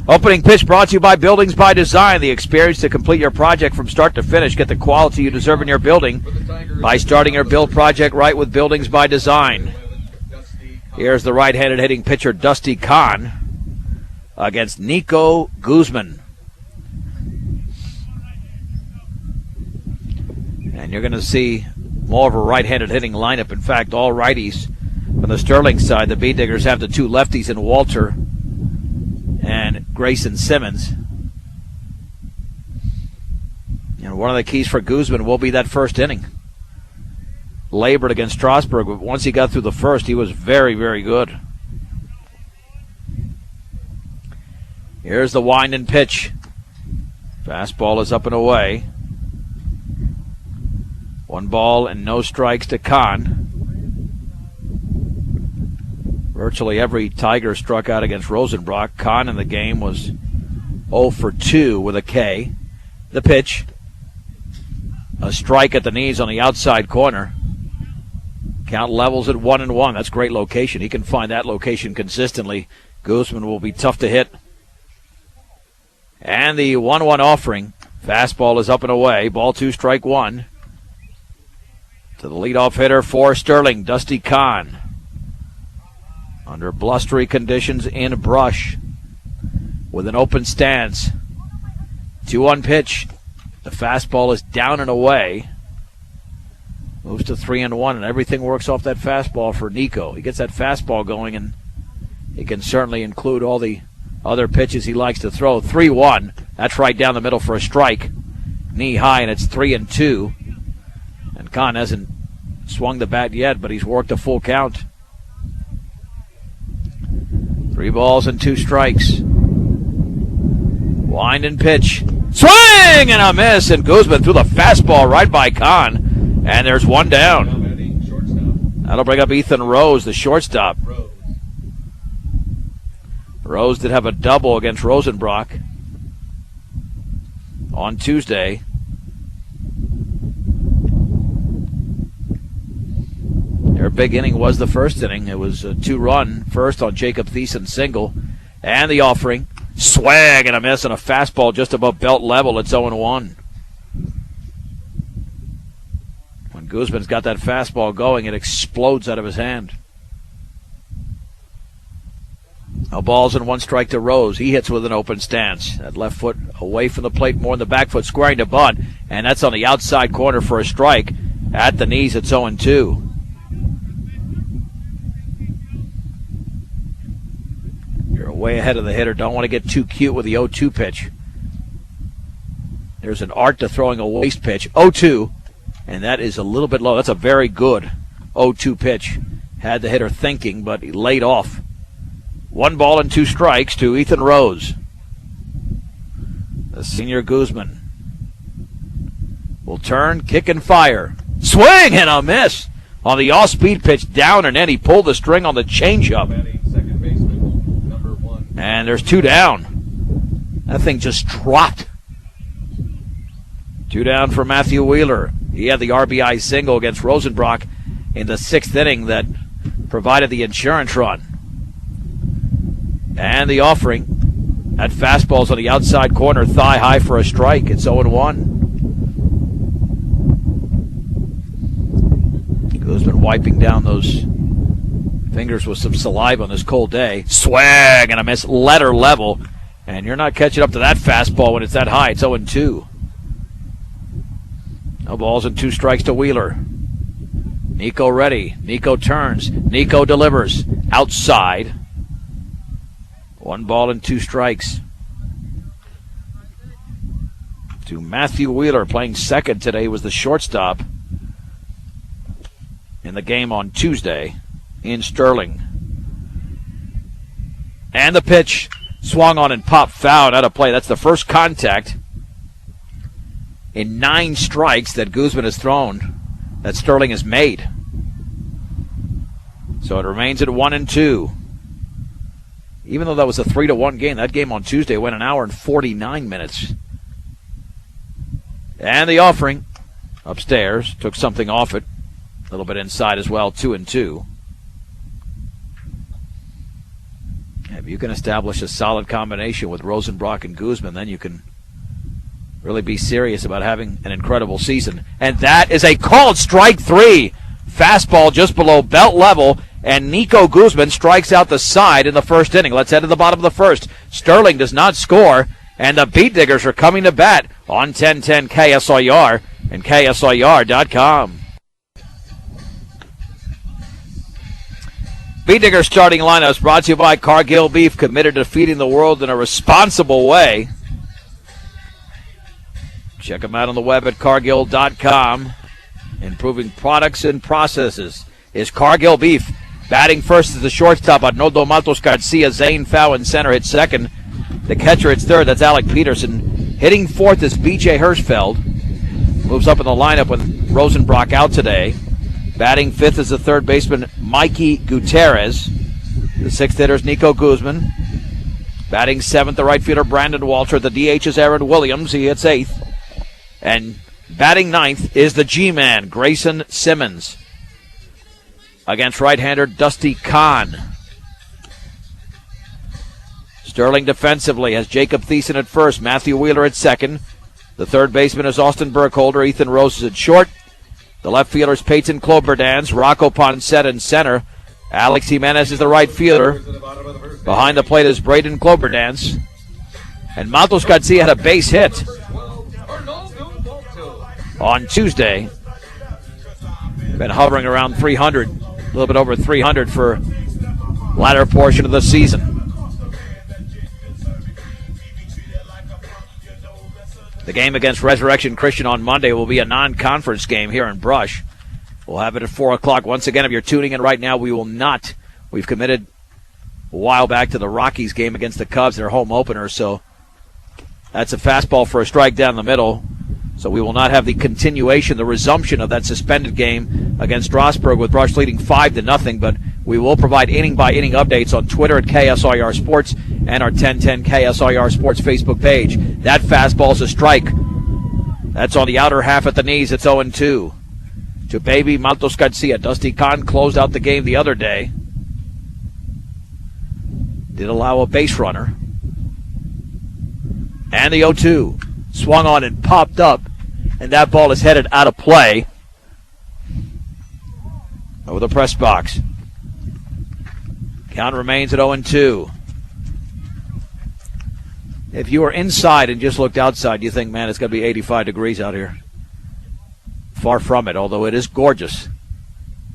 Opening pitch brought to you by Buildings by Design. The experience to complete your project from start to finish. Get the quality you deserve in your building by starting your build project right with Buildings by Design. Here's the right-handed hitting pitcher, Dusty Kahn, against Nico Guzman. And you're going to see more of a right-handed hitting lineup. In fact, all righties from the Sterling side. The B-Diggers have the two lefties in Walter and Grayson Simmons. And one of the keys for Guzman will be that first inning. Labored against Strasburg, but once he got through the first, he was very, very good. Here's the wind and pitch. Fastball is up and away. 1 ball and no strikes to Kahn. Virtually every Tiger struck out against Rosenbrock. Kahn in the game was 0 for 2 with a K. The pitch. A strike at the knees on the outside corner. Count levels at 1-1. That's great location. He can find that location consistently. Guzman will be tough to hit. And the 1-1 offering. Fastball is up and away. Ball 2, strike 1. To the leadoff hitter for Sterling, Dusty Kahn. Under blustery conditions in Brush. With an open stance. 2-1 pitch. The fastball is down and away. Moves to 3-1, and everything works off that fastball for Nico. He gets that fastball going, and he can certainly include all the other pitches he likes to throw. 3-1. That's right down the middle for a strike. Knee high, and it's 3-2. And Kahn hasn't swung the bat yet, but he's worked a full count. 3 balls and 2 strikes. Wind and pitch. Swing and a miss, and Guzman threw the fastball right by Kahn, and there's 1 down. That'll bring up Ethan Rose, the shortstop. Rose did have a double against Rosenbrock on Tuesday. Their big inning was the first inning. It was a 2-run first on Jacob Thiessen single. And the offering. Swing and a miss, and a fastball just above belt level. It's 0-1. When Guzman's got that fastball going, it explodes out of his hand. No balls and 1 strike to Rose. He hits with an open stance. That left foot away from the plate, more in the back foot, squaring to bunt. And that's on the outside corner for a strike. At the knees, it's 0-2. You're way ahead of the hitter. Don't want to get too cute with the 0-2 pitch. There's an art to throwing a waste pitch. 0-2, and that is a little bit low. That's a very good 0-2 pitch. Had the hitter thinking, but he laid off. 1 ball and 2 strikes to Ethan Rose. The senior Guzman will turn, kick, and fire. Swing and a miss on the off-speed pitch, down and in. He pulled the string on the changeup. And there's 2 down. That thing just dropped. 2 down for Matthew Wheeler. He had the RBI single against Rosenbrock in the 6th inning that provided the insurance run. And the offering. That fastball's on the outside corner, thigh high for a strike. It's 0-1. Guzman wiping down those fingers with some saliva on this cold day. Swing and a miss, letter level. And you're not catching up to that fastball when it's that high. It's 0-2. No balls and 2 strikes to Wheeler. Nico ready. Nico turns. Nico delivers. Outside. 1 ball and 2 strikes. To Matthew Wheeler, playing second today, was the shortstop in the game on Tuesday in Sterling. And the pitch swung on and popped foul out of play. That's the first contact in 9 strikes that Guzman has thrown that Sterling has made. So it remains at 1-2. Even though that was a 3-1 game, that game on Tuesday went 1 hour and 49 minutes. And the offering upstairs took something off it. A little bit inside as well, 2-2. If you can establish a solid combination with Rosenbrock and Guzman, then you can really be serious about having an incredible season. And that is a called strike 3. Fastball just below belt level, and Nico Guzman strikes out the side in the first inning. Let's head to the bottom of the first. Sterling does not score, and the Beat Diggers are coming to bat on 1010 KSIR and KSIR.com. Beat Diggers starting lineups brought to you by Cargill Beef, committed to feeding the world in a responsible way. Check them out on the web at Cargill.com. Improving products and processes is Cargill Beef. Batting first is the shortstop, Arnoldo Matos Garcia. Zane Fow in center hits second. The catcher hits third. That's Alec Peterson. Hitting fourth is B.J. Hirschfeld. Moves up in the lineup with Rosenbrock out today. Batting fifth is the third baseman, Mikey Gutierrez. The sixth hitter is Nico Guzman. Batting seventh, the right fielder, Brandon Walter. The DH is Aaron Williams. He hits eighth. And batting ninth is the G-Man, Grayson Simmons. Against right-hander Dusty Kahn. Sterling defensively has Jacob Thiessen at first, Matthew Wheeler at second. The third baseman is Austin Burkholder. Ethan Rose is at short. The left fielder is Peyton Kloberdans. Rocco Poncet in center. Alex Jimenez is the right fielder. Behind the plate is Braden Kloberdans. And Matos Garcia had a base hit on Tuesday. Been hovering around 300, a little bit over 300 for latter portion of the season. The game against Resurrection Christian on Monday will be a non-conference game here in Brush. We'll have it at 4 o'clock. Once again, if you're tuning in right now, we will not. We've committed a while back to the Rockies game against the Cubs, their home opener, so that's a fastball for a strike down the middle. So we will not have the continuation, the resumption of that suspended game against Strasburg with Brush leading 5-0, but we will provide inning-by-inning updates on Twitter at KSIR Sports and our 1010 KSIR Sports Facebook page. That fastball's a strike. That's on the outer half at the knees. It's 0-2 to baby Matos Garcia. Dusty Kahn closed out the game the other day. Did allow a base runner. And the 0-2. Swung on and popped up, and that ball is headed out of play over the press box. Count remains at 0-2. If you were inside and just looked outside, you think, man, it's going to be 85 degrees out here. Far from it, although it is gorgeous.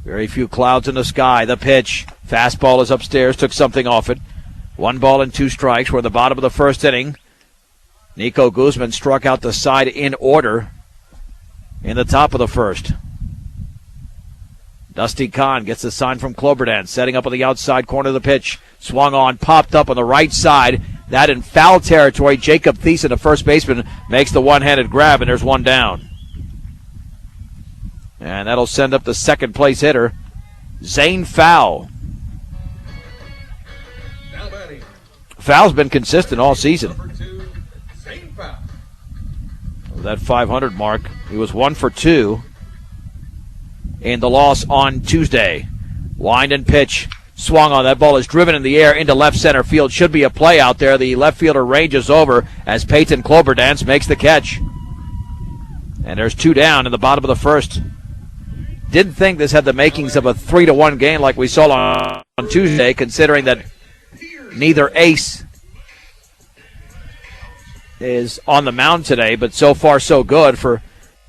Very few clouds in the sky. The pitch. Fastball is upstairs, took something off it. 1 ball and 2 strikes. We're at the bottom of the first inning. Nico Guzman struck out the side in order in the top of the first. Dusty Kahn gets the sign from Kloberdans, setting up on the outside corner of the pitch. Swung on, popped up on the right side. That in foul territory. Jacob Thiessen, the first baseman, makes the one-handed grab, and there's one down. And that'll send up the second place hitter, Zane Fow. Fow's been consistent all season. That 500 mark. He was 1 for 2 in the loss on Tuesday. Wind and pitch. Swung on. That ball is driven in the air into left center field. Should be a play out there. The left fielder ranges over as Peyton Kloberdans makes the catch. And there's 2 down in the bottom of the first. Didn't think this had the makings of a 3-1 game like we saw on Tuesday, considering that neither ace is on the mound today, but so far so good for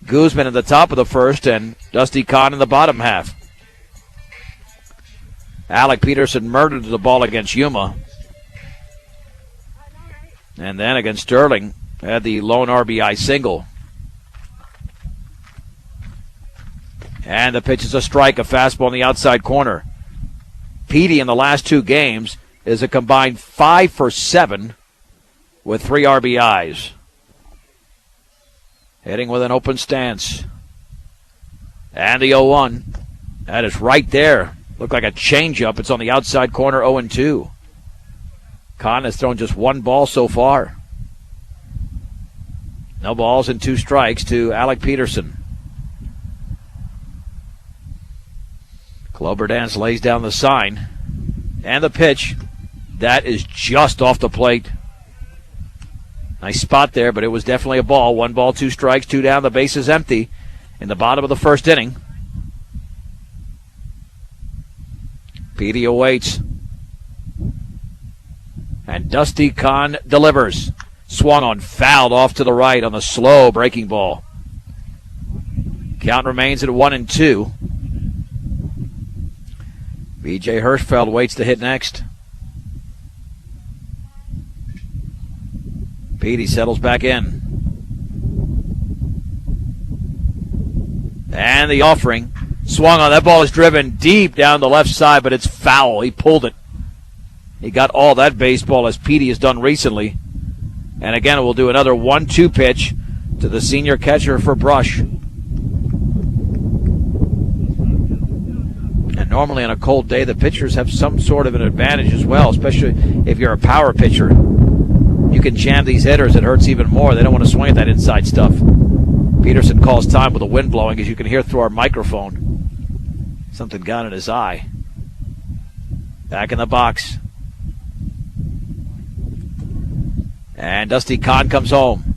Guzman at the top of the first and Dusty Kahn in the bottom half. Alec Peterson murdered the ball against Yuma. And then against Sterling, had the lone RBI single. And the pitch is a strike, a fastball in the outside corner. Petey in the last 2 games is a combined 5 for 7 with 3 RBIs. Hitting with an open stance. And the 0-1. That is right there. Looked like a changeup. It's on the outside corner, 0-2. Kahn has thrown just 1 ball so far. No balls and 2 strikes to Alec Peterson. Kloberdans lays down the sign. And the pitch. That is just off the plate. Nice spot there, but it was definitely a ball. 1 ball, 2 strikes, 2 down. The base is empty in the bottom of the first inning. Petey awaits. And Dusty Kahn delivers. Swung on, fouled off to the right on the slow breaking ball. Count remains at 1-2. B.J. Hirschfeld waits to hit next. Petey settles back in. And the offering. Swung on. That ball is driven deep down the left side, but it's foul. He pulled it. He got all that baseball, as Petey has done recently. And again, we'll do another 1-2 pitch to the senior catcher for Brush. And normally on a cold day, the pitchers have some sort of an advantage as well, especially if you're a power pitcher. You can jam these hitters. It hurts even more. They don't want to swing at that inside stuff. Peterson calls time with the wind blowing, as you can hear through our microphone. Something got in his eye. Back in the box. And Dusty Kahn comes home.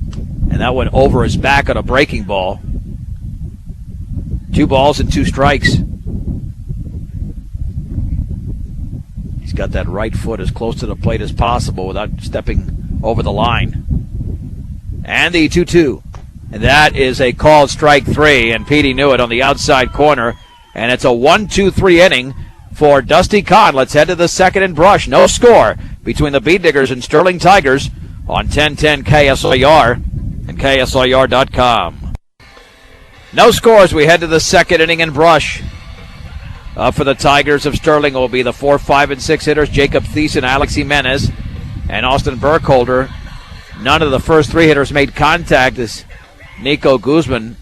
And that went over his back on a breaking ball. 2 balls and 2 strikes. He's got that right foot as close to the plate as possible without stepping over the line. And the 2-2. And that is a called strike 3, and Petey knew it on the outside corner. And it's a 1-2-3 inning for Dusty Kahn. Let's head to the second and Brush. No score between the Bead Diggers and Sterling Tigers on 1010 KSLR and KSLR.com. No scores. We head to the second inning in Brush. Up for the Tigers of Sterling will be the 4, 5, and 6 hitters, Jacob Thiessen, Alex Jimenez, and Austin Burkholder. None of the first 3 hitters made contact as Nico Guzman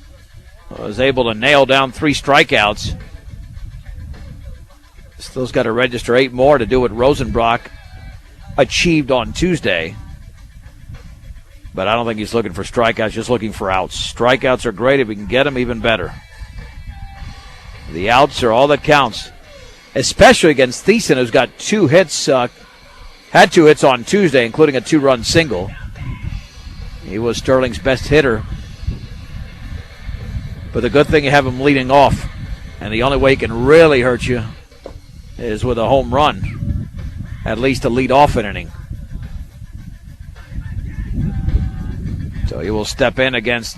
was able to nail down 3 strikeouts. Still's got to register 8 more to do what Rosenbrock achieved on Tuesday. But I don't think he's looking for strikeouts, just looking for outs. Strikeouts are great. If we can get them, even better. The outs are all that counts, especially against Thiessen, who's got 2 hits, had 2 hits on Tuesday, including a 2-run single. He was Sterling's best hitter. But the good thing, you have him leading off. And the only way he can really hurt you is with a home run, at least to lead off an inning. So he will step in against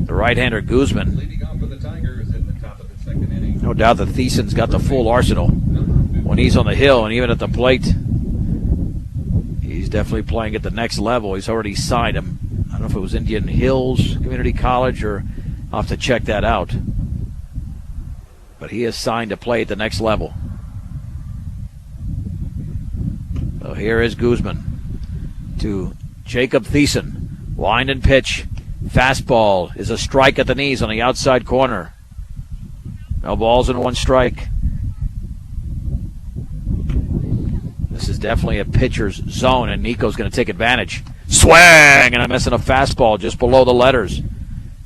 the right-hander Guzman. Leading off for the Tigers at the top of the second inning. No doubt that Thiessen's got the full arsenal when he's on the hill, and even at the plate, he's definitely playing at the next level. He's already signed him. I don't know if it was Indian Hills Community College, or I'll have to check that out. But he is signed to play at the next level. So here is Guzman to Jacob Thiessen. Wind and pitch. Fastball is a strike at the knees on the outside corner. No balls and 1 strike. This is definitely a pitcher's zone, and Nico's going to take advantage. Swing! And I'm missing a fastball just below the letters.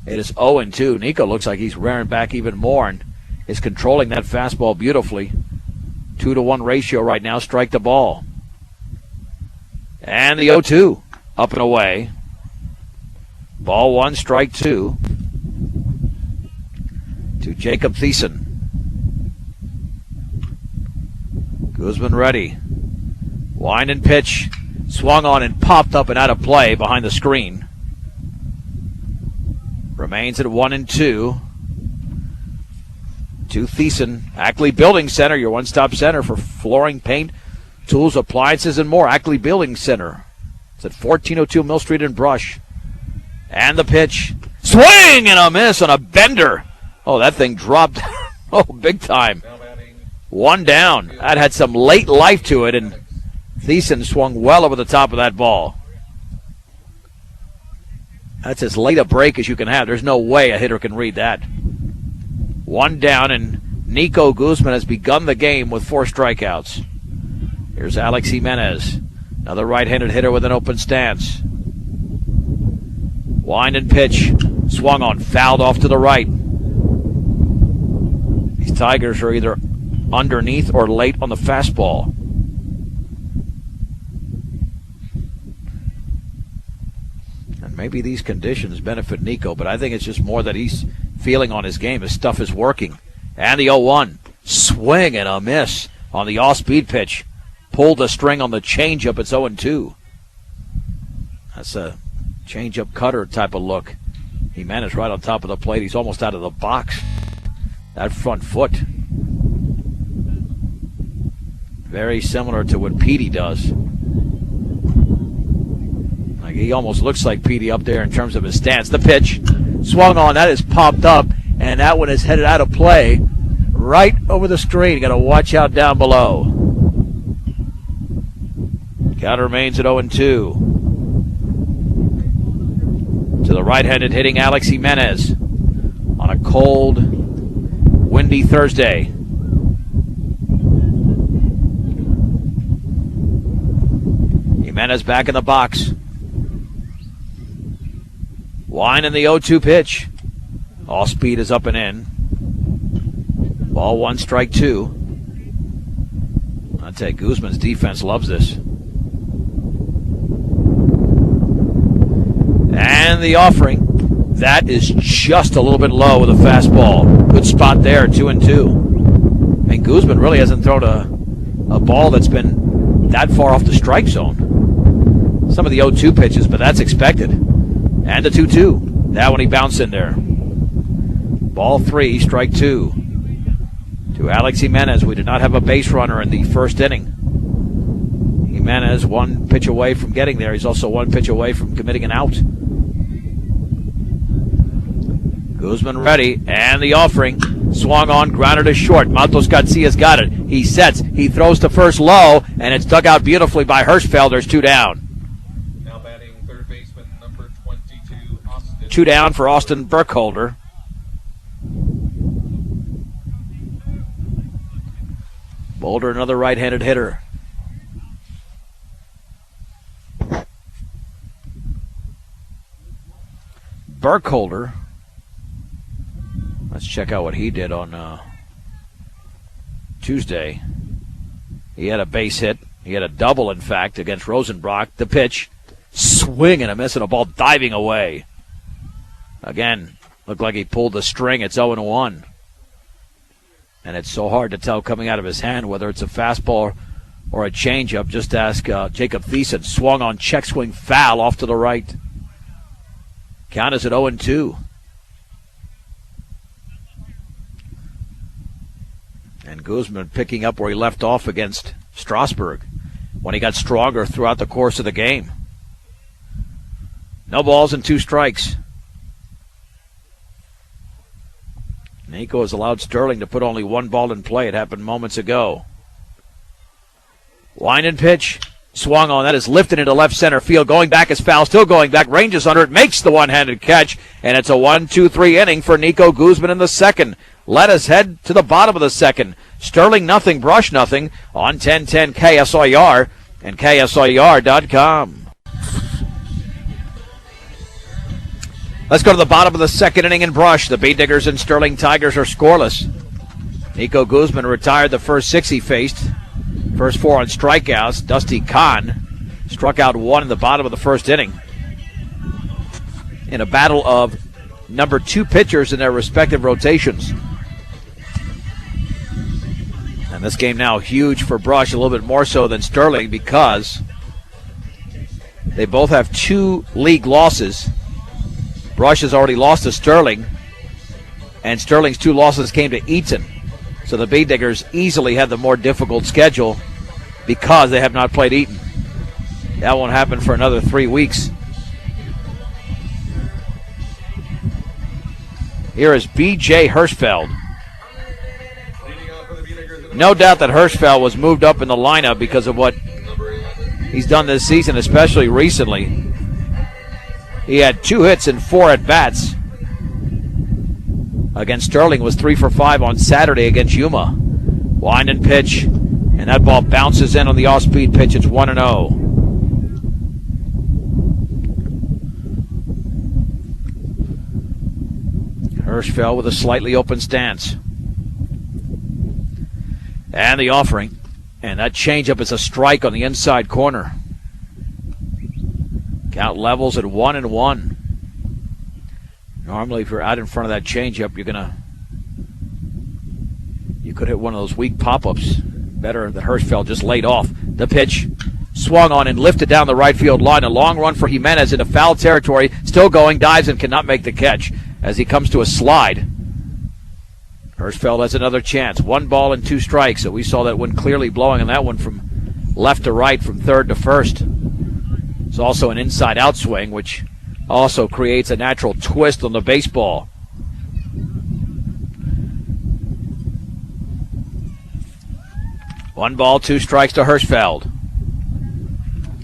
It is 0-2. Nico looks like he's rearing back even more and is controlling that fastball beautifully. 2-to-1 ratio right now. Strike the ball. And the 0-2. Up and away. Ball 1, strike 2. To Jacob Thiessen. Guzman ready. Wind and pitch. Swung on and popped up and out of play behind the screen. Remains at 1-2. To Thiessen. Ackley Building Center, your one-stop center for flooring, paint, tools, appliances, and more. Ackley Building Center. It's at 1402 Mill Street in Brush. And the pitch. Swing and a miss on a bender. Oh, that thing dropped. Oh, big time. 1 down. That had some late life to it, and Thiessen swung well over the top of that ball. That's as late a break as you can have. There's no way a hitter can read that. 1 down, and Nico Guzman has begun the game with 4 strikeouts. Here's Alex Jimenez, another right-handed hitter with an open stance. Wind and pitch, swung on, fouled off to the right. These Tigers are either underneath or late on the fastball. maybe these conditions benefit Nico, but I think it's just more that he's feeling on his game. His stuff is working. And the 0-1. Swing and a miss on the off-speed pitch. Pulled the string on the changeup. It's 0-2. That's a changeup cutter type of look. Jimenez right on top of the plate. He's almost out of the box. That front foot. Very similar to what Petey does. Like he almost looks like Petey up there in terms of his stance. The pitch. Swung on. That is popped up. And that one is headed out of play. Right over the screen. Got to watch out down below. Count remains at 0-2. To the right-handed hitting Alex Jimenez on a cold, windy Thursday. Jimenez back in the box. Wine in the 0-2 pitch. All speed is up and in. Ball 1, strike 2. I'll tell you, Guzman's defense loves this. And the offering. That is just a little bit low with a fastball. Good spot there, 2-2. I mean, Guzman really hasn't thrown a ball that's been that far off the strike zone. Some of the 0-2 pitches, but that's expected. And the 2-2. That one he bounced in there. Ball 3, strike 2. To Alex Jimenez. We did not have a base runner in the first inning. Jimenez 1 pitch away from getting there. He's also 1 pitch away from committing an out. Guzman ready, and the offering. Swung on, grounded to short. Matos Garcia's got it. He sets, he throws to first low, and it's dug out beautifully by Hirschfeld. There's 2 down. Now batting third baseman number 22, Austin. 2 down for Austin Burkholder. Boulder, another right-handed hitter. Burkholder. Let's check out what he did on Tuesday. He had a base hit. He had a double, in fact, against Rosenbrock. The pitch. Swing and a miss, and a ball diving away. Again, looked like he pulled the string. It's 0-1. And it's so hard to tell coming out of his hand whether it's a fastball or a changeup. Just ask Jacob Thiessen. Swung on, check swing, foul off to the right. Count is at 0-2. And Guzman picking up where he left off against Strasburg when he got stronger throughout the course of the game. No balls and 2 strikes. Nico has allowed Sterling to put only 1 ball in play. It happened moments ago. Line and pitch. Swung on. That is lifted into left center field. Going back is foul. Still going back. Ranges under it. Makes the one-handed catch. And it's a 1-2-3 inning for Nico Guzman in the second. Let us head to the bottom of the second. Sterling nothing. Brush nothing on 1010 KSIR and KSIR.com. Let's go to the bottom of the second inning in Brush. The Beet Diggers and Sterling Tigers are scoreless. Nico Guzman retired the first 6 he faced. First 4 on strikeouts. Dusty Kahn struck out 1 in the bottom of the first inning. In a battle of number 2 pitchers in their respective rotations. And this game now huge for Brush, a little bit more so than Sterling because they both have 2 league losses. Brush has already lost to Sterling, and Sterling's 2 losses came to Eaton. So the Beet Diggers easily have the more difficult schedule because they have not played Eaton. That won't happen for another 3 weeks. Here is B.J. Hirschfeld. No doubt that Hirschfeld was moved up in the lineup because of what he's done this season, especially recently. He had 2 hits and 4 at-bats. Against Sterling was 3 for 5 on Saturday against Yuma. Wind and pitch, and that ball bounces in on the off-speed pitch. It's 1-0. Hirschfeld with a slightly open stance. And the offering. And that changeup is a strike on the inside corner. Count levels at 1-1. Normally, if you're out in front of that changeup, you could hit one of those weak pop-ups better than Hirschfeld just laid off. The pitch swung on and lifted down the right field line. A long run for Jimenez into foul territory. Still going, dives and cannot make the catch as he comes to a slide. Hirschfeld has another chance. 1 ball and 2 strikes. So we saw that one clearly blowing on that one from left to right, from third to first. It's also an inside out swing, which also creates a natural twist on the baseball. One ball, 2 strikes to Hirschfeld.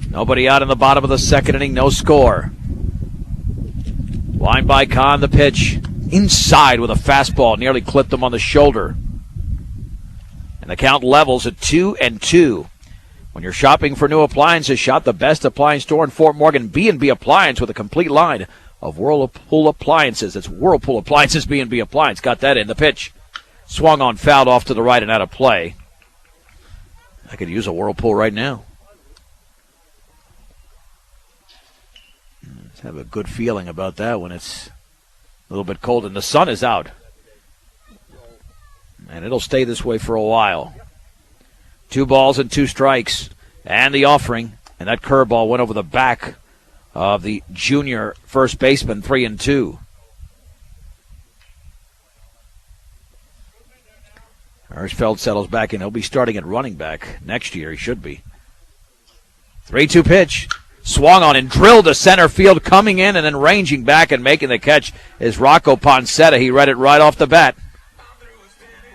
Nobody out in the bottom of the second inning, no score. Line by Kahn, the pitch. Inside with a fastball, nearly clipped him on the shoulder. And the count levels at 2-2. When you're shopping for new appliances, shop the best appliance store in Fort Morgan, B&B Appliance, with a complete line of Whirlpool appliances. It's Whirlpool Appliances, B&B Appliance. Got that in. The pitch swung on, fouled off to the right and out of play. I could use a Whirlpool right now. Let's have a good feeling about that when it's a little bit cold and the sun is out. And it'll stay this way for a while. 2 balls and 2 strikes. And the offering. And that curveball went over the back of the junior first baseman, 3-2. Hirschfeld settles back in. He'll be starting at running back next year. He should be. 3-2 pitch. Swung on and drilled to center field, coming in and then ranging back and making the catch is Rocco Poncetta. He read it right off the bat.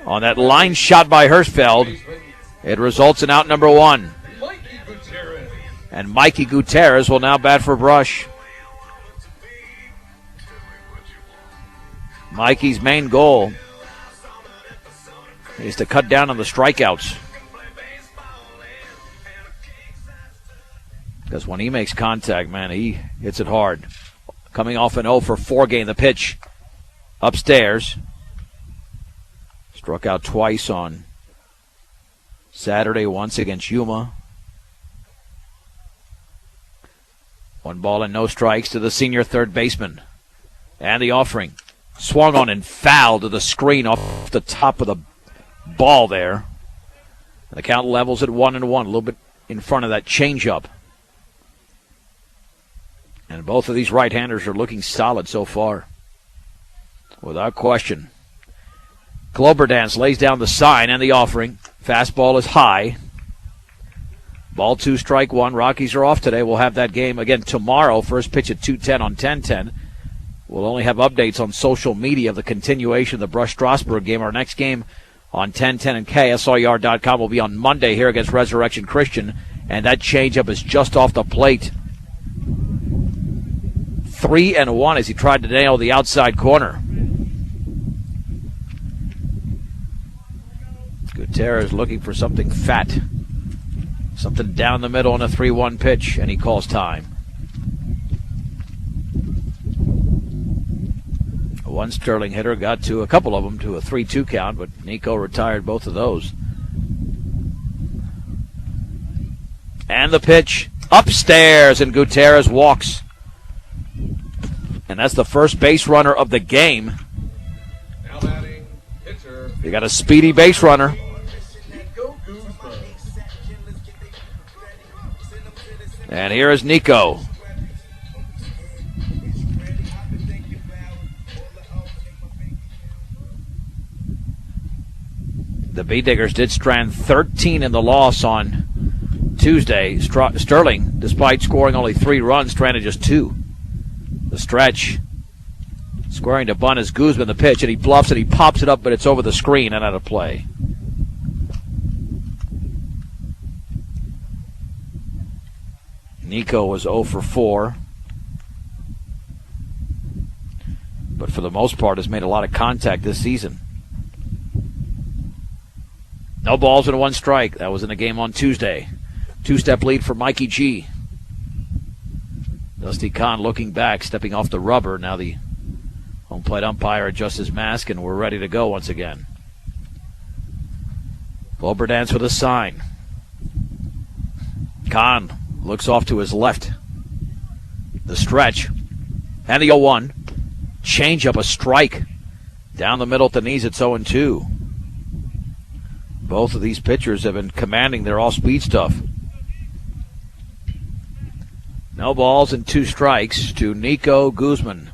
On that line shot by Hirschfeld, it results in out number 1. And Mikey Gutierrez will now bat for Brush. Mikey's main goal is to cut down on the strikeouts. Because when he makes contact, man, he hits it hard. Coming off an 0-for-4 game, the pitch upstairs. Struck out twice on Saturday, once against Yuma. 1 ball and no strikes to the senior third baseman. And the offering. Swung on and fouled to the screen off the top of the ball there. The count levels at 1-1, a little bit in front of that changeup. And both of these right-handers are looking solid so far, without question. Globerdance lays down the sign and the offering. Fastball is high. Ball 2, strike 1. Rockies are off today. We'll have that game again tomorrow. First pitch at 2:10 on 10:10. We'll only have updates on social media of the continuation of the Brush-Strasburg game. Our next game on 10:10 and KSLR.com will be on Monday here against Resurrection Christian. And that changeup is just off the plate. 3-1 as he tried to nail the outside corner. Gutierrez looking for something fat. Something down the middle on a 3-1 pitch, and he calls time. One Sterling hitter got to a couple of them to a 3-2 count, but Nico retired both of those. And the pitch upstairs, and Gutierrez walks. And that's the first base runner of the game. Now batting, pitcher. You got a speedy base runner. And here is Nico. The B-Diggers did strand 13 in the loss on Tuesday. Sterling, despite scoring only 3 runs, stranded just 2. The stretch. Squaring to bunt is Guzman, the pitch, and he bluffs it. He pops it up, but it's over the screen and out of play. Nico was 0-for-4. But for the most part has made a lot of contact this season. No balls and 1 strike. That was in the game on Tuesday. 2-step lead for Mikey G. Dusty Kahn looking back, stepping off the rubber. Now the home plate umpire adjusts his mask, and we're ready to go once again. Globerdance with a sign. Kahn looks off to his left. The stretch. And the 0-1. changeup, a strike. Down the middle at the knees, it's 0-2. Both of these pitchers have been commanding their all-speed stuff. No balls and 2 strikes to Nico Guzman.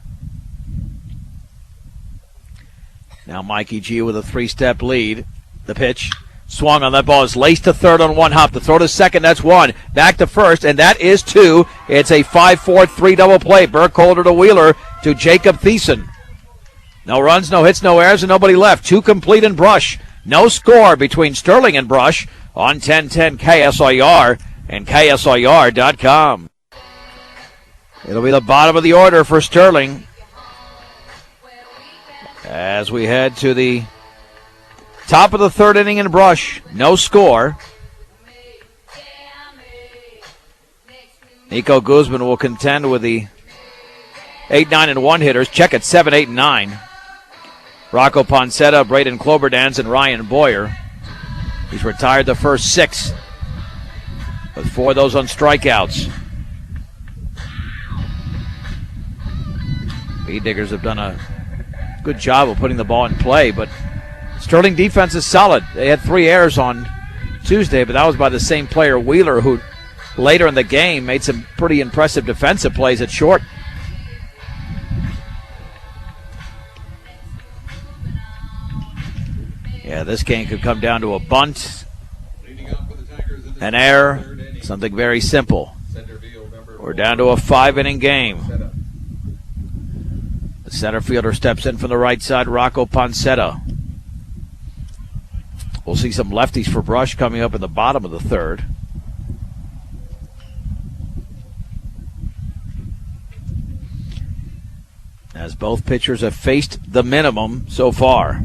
Now Mikey G with a 3-step lead. The pitch swung on. That ball is laced to third on one hop. The throw to second, that's 1. Back to first, and that is 2. It's a 5-4-3 double play. Burkholder to Wheeler to Jacob Thiessen. No runs, no hits, no errors, and nobody left. 2 complete in Brush. No score between Sterling and Brush on 1010 KSIR and KSIR.com. It'll be the bottom of the order for Sterling as we head to the top of the third inning in Brush. No score. Nico Guzman will contend with the 8, 9, and 1 hitters. Check at 7, 8, and 9. Rocco Poncetta, Braden Cloberdans, and Ryan Boyer. He's retired the first 6, with 4 of those on strikeouts. Bee Diggers have done a good job of putting the ball in play, but Sterling defense is solid. They had 3 errors on Tuesday, but that was by the same player, Wheeler, who later in the game made some pretty impressive defensive plays at short. Yeah, this game could come down to a bunt, an error, something very simple. We're down to a 5-inning game. The center fielder steps in from the right side, Rocco Poncetta. We'll see some lefties for Brush coming up in the bottom of the third. As both pitchers have faced the minimum so far.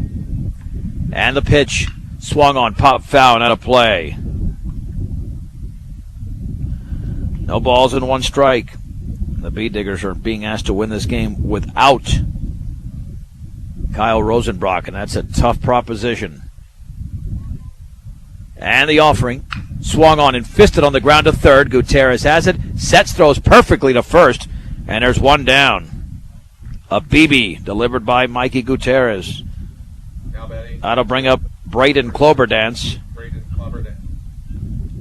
And the pitch swung on, pop foul, and out of play. No balls and 1 strike. The Bee Diggers are being asked to win this game without Kyle Rosenbrock, and that's a tough proposition. And the offering swung on and fisted on the ground to third. Gutierrez has it, sets, throws perfectly to first, and there's 1 down. A BB delivered by Mikey Gutierrez. That'll bring up Braden Cloberdance,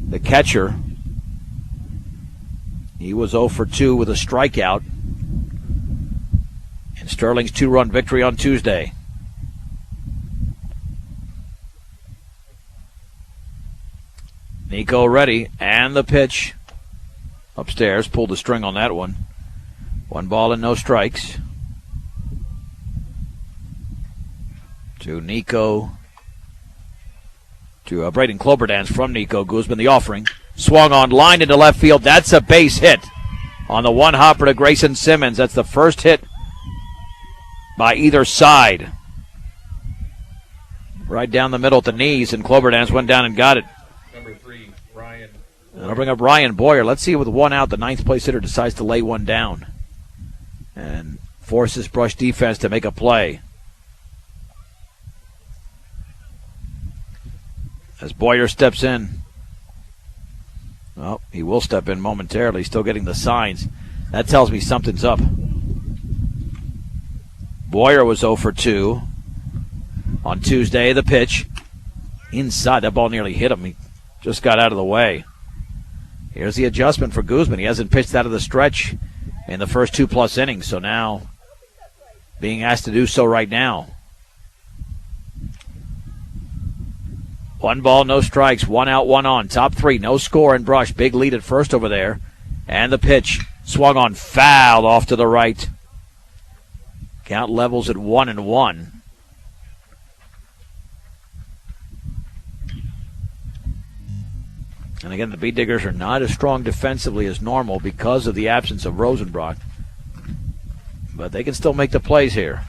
the catcher. He was 0 for 2 with a strikeout in Sterling's 2-run victory on Tuesday. Nico ready, and the pitch upstairs. Pulled the string on that one. 1 ball and no strikes. To Nico, to Braden Cloberdance from Nico Guzman. The offering swung on, line into left field. That's a base hit on the 1-hopper to Grayson Simmons. That's the first hit by either side. Right down the middle at the knees, and Cloberdance went down and got it. Number 3, Ryan. And I'll bring up Ryan Boyer. Let's see, with 1 out, the 9th place hitter decides to lay 1 down and forces Brush defense to make a play. As Boyer steps in. Well, he will step in momentarily, still getting the signs. That tells me something's up. Boyer was 0 for 2 on Tuesday. The pitch inside. That ball nearly hit him. He just got out of the way. Here's the adjustment for Guzman. He hasn't pitched out of the stretch in the first 2+ innings, so now being asked to do so right now. 1 ball, no strikes, 1 out, 1 on. Top 3, no score in Brush. Big lead at first over there. And the pitch swung on, fouled off to the right. Count levels at 1-1. And again, the Bee Diggers are not as strong defensively as normal because of the absence of Rosenbrock. But they can still make the plays here.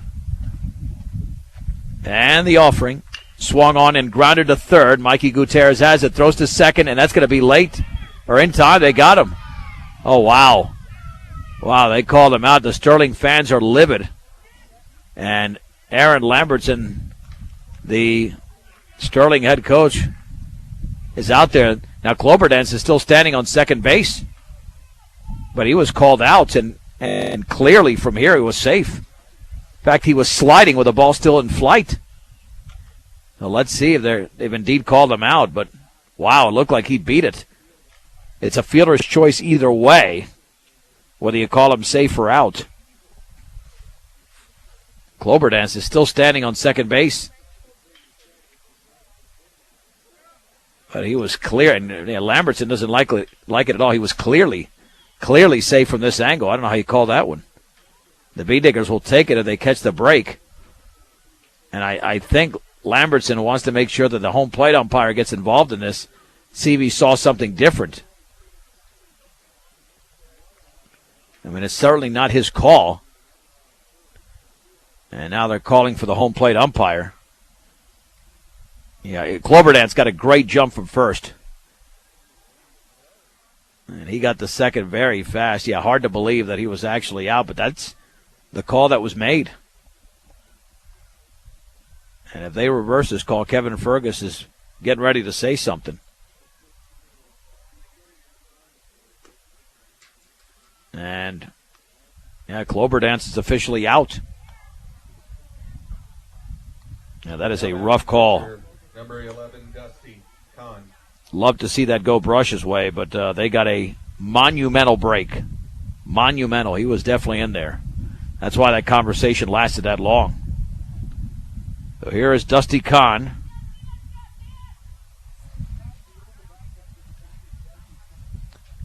And the offering. Swung on and grounded to third. Mikey Gutierrez has it, throws to second, and that's going to be late or in time. They got him. Oh, wow. Wow, they called him out. The Sterling fans are livid. And Aaron Lambertson, the Sterling head coach, is out there. Now, Cloberdance is still standing on second base, but he was called out, and clearly from here he was safe. In fact, he was sliding with the ball still in flight. So let's see if they've indeed called him out. But, wow, it looked like he beat it. It's a fielder's choice either way, whether you call him safe or out. Cloberdance is still standing on second base. But he was clear, and Lambertson doesn't like it at all. He was clearly safe from this angle. I don't know how you call that one. The B-Diggers will take it if they catch the break. And I think Lambertson wants to make sure that the home plate umpire gets involved in this, see if he saw something different. I mean, it's certainly not his call. And now they're calling for the home plate umpire. Yeah, Cloberdance got a great jump from first. And he got the second very fast. Yeah, hard to believe that he was actually out, but that's the call that was made. And if they reverse this call, Kevin Fergus is getting ready to say something. And, yeah, Cloberdance is officially out. Yeah, that is a rough call. Number 11, Dusty Kahn. Love to see that go Brush's way, but they got a monumental break. Monumental. He was definitely in there. That's why that conversation lasted that long. So here is Dusty Kahn.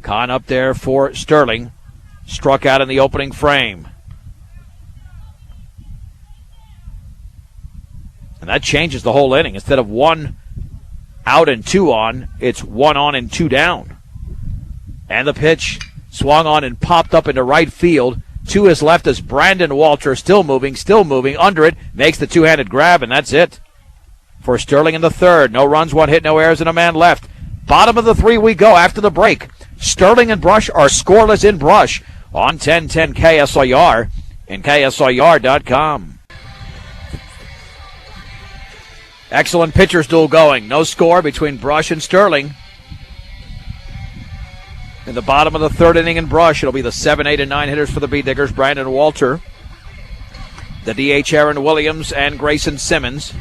Kahn up there for Sterling. Struck out in the opening frame. And that changes the whole inning. Instead of 1 out and 2 on, it's 1 on and 2 down. And the pitch swung on and popped up into right field. To his left is Brandon Walter, still moving, under it, makes the two-handed grab, and that's it. For Sterling in the third. No runs, 1 hit, no errors, and a man left. Bottom of the 3 we go after the break. Sterling and Brush are scoreless in Brush on 1010 KSIR and KSIR.com. Excellent pitcher's duel going. No score between Brush and Sterling. In the bottom of the third inning in Brush, it'll be the 7, 8, and 9 hitters for the B-Diggers. Brandon Walter, the DH Aaron Williams, and Grayson Simmons.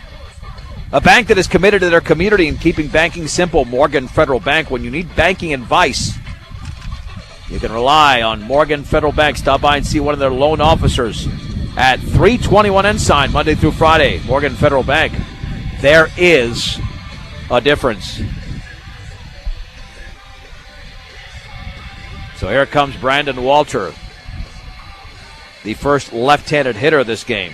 A bank that is committed to their community and keeping banking simple. Morgan Federal Bank. When you need banking advice, you can rely on Morgan Federal Bank. Stop by and see one of their loan officers at 321 Ensign, Monday through Friday. Morgan Federal Bank. There is a difference. So here comes Brandon Walter, the first left-handed hitter of this game.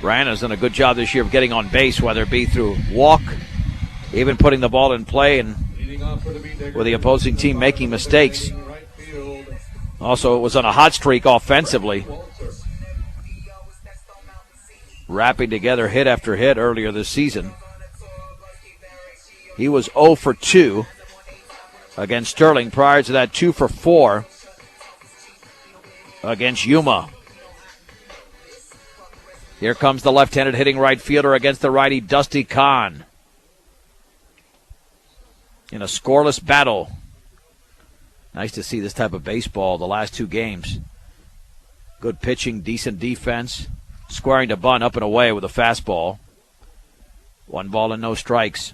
Brandon's done a good job this year of getting on base, whether it be through walk, even putting the ball in play, and with the opposing team making mistakes. Also, it was on a hot streak offensively. Wrapping together hit after hit earlier this season. He was 0 for 2 against Sterling. Prior to that, 2 for 4 against Yuma. Here comes the left-handed hitting right fielder against the righty Dusty Kahn. In a scoreless battle. Nice to see this type of baseball the last 2 games. Good pitching, decent defense. Squaring to bunt up and away with a fastball. 1 ball and no strikes.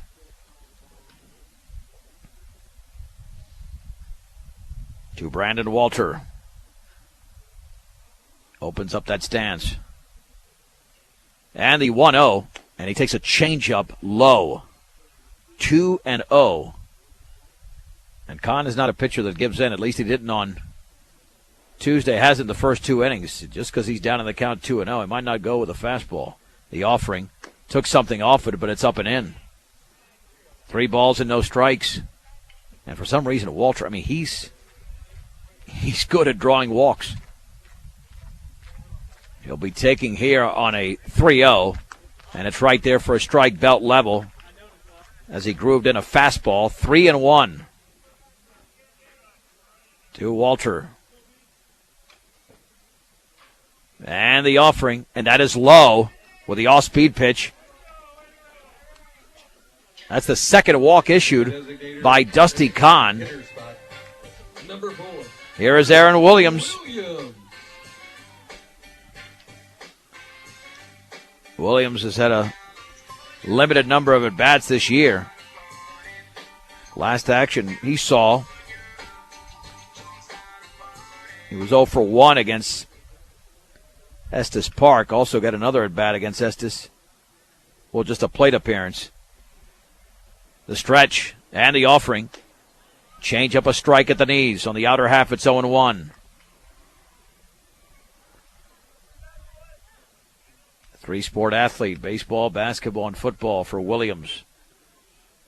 To Brandon Walter. Opens up that stance. And the 1-0. And he takes a changeup low. 2-0. And Kahn is not a pitcher that gives in. At least he didn't on Tuesday. Hasn't the first 2 innings. Just because he's down in the count 2-0, he might not go with a fastball. The offering took something off it, but it's up and in. 3 balls and no strikes. And for some reason, Walter, I mean, he's good at drawing walks. He'll be taking here on a 3-0, and it's right there for a strike belt level as he grooved in a fastball. 3-1 to Walter. And the offering, and that is low with the off-speed pitch. That's the second walk issued by Dusty Kahn. Here is Aaron Williams. Williams has had a limited number of at-bats this year. Last action he saw, he was 0 for 1 against Estes Park. Also got another at-bat against Estes. Well, just a plate appearance. The stretch and the offering. Change up a strike at the knees. On the outer half, it's 0-1. Three-sport athlete, baseball, basketball, and football for Williams.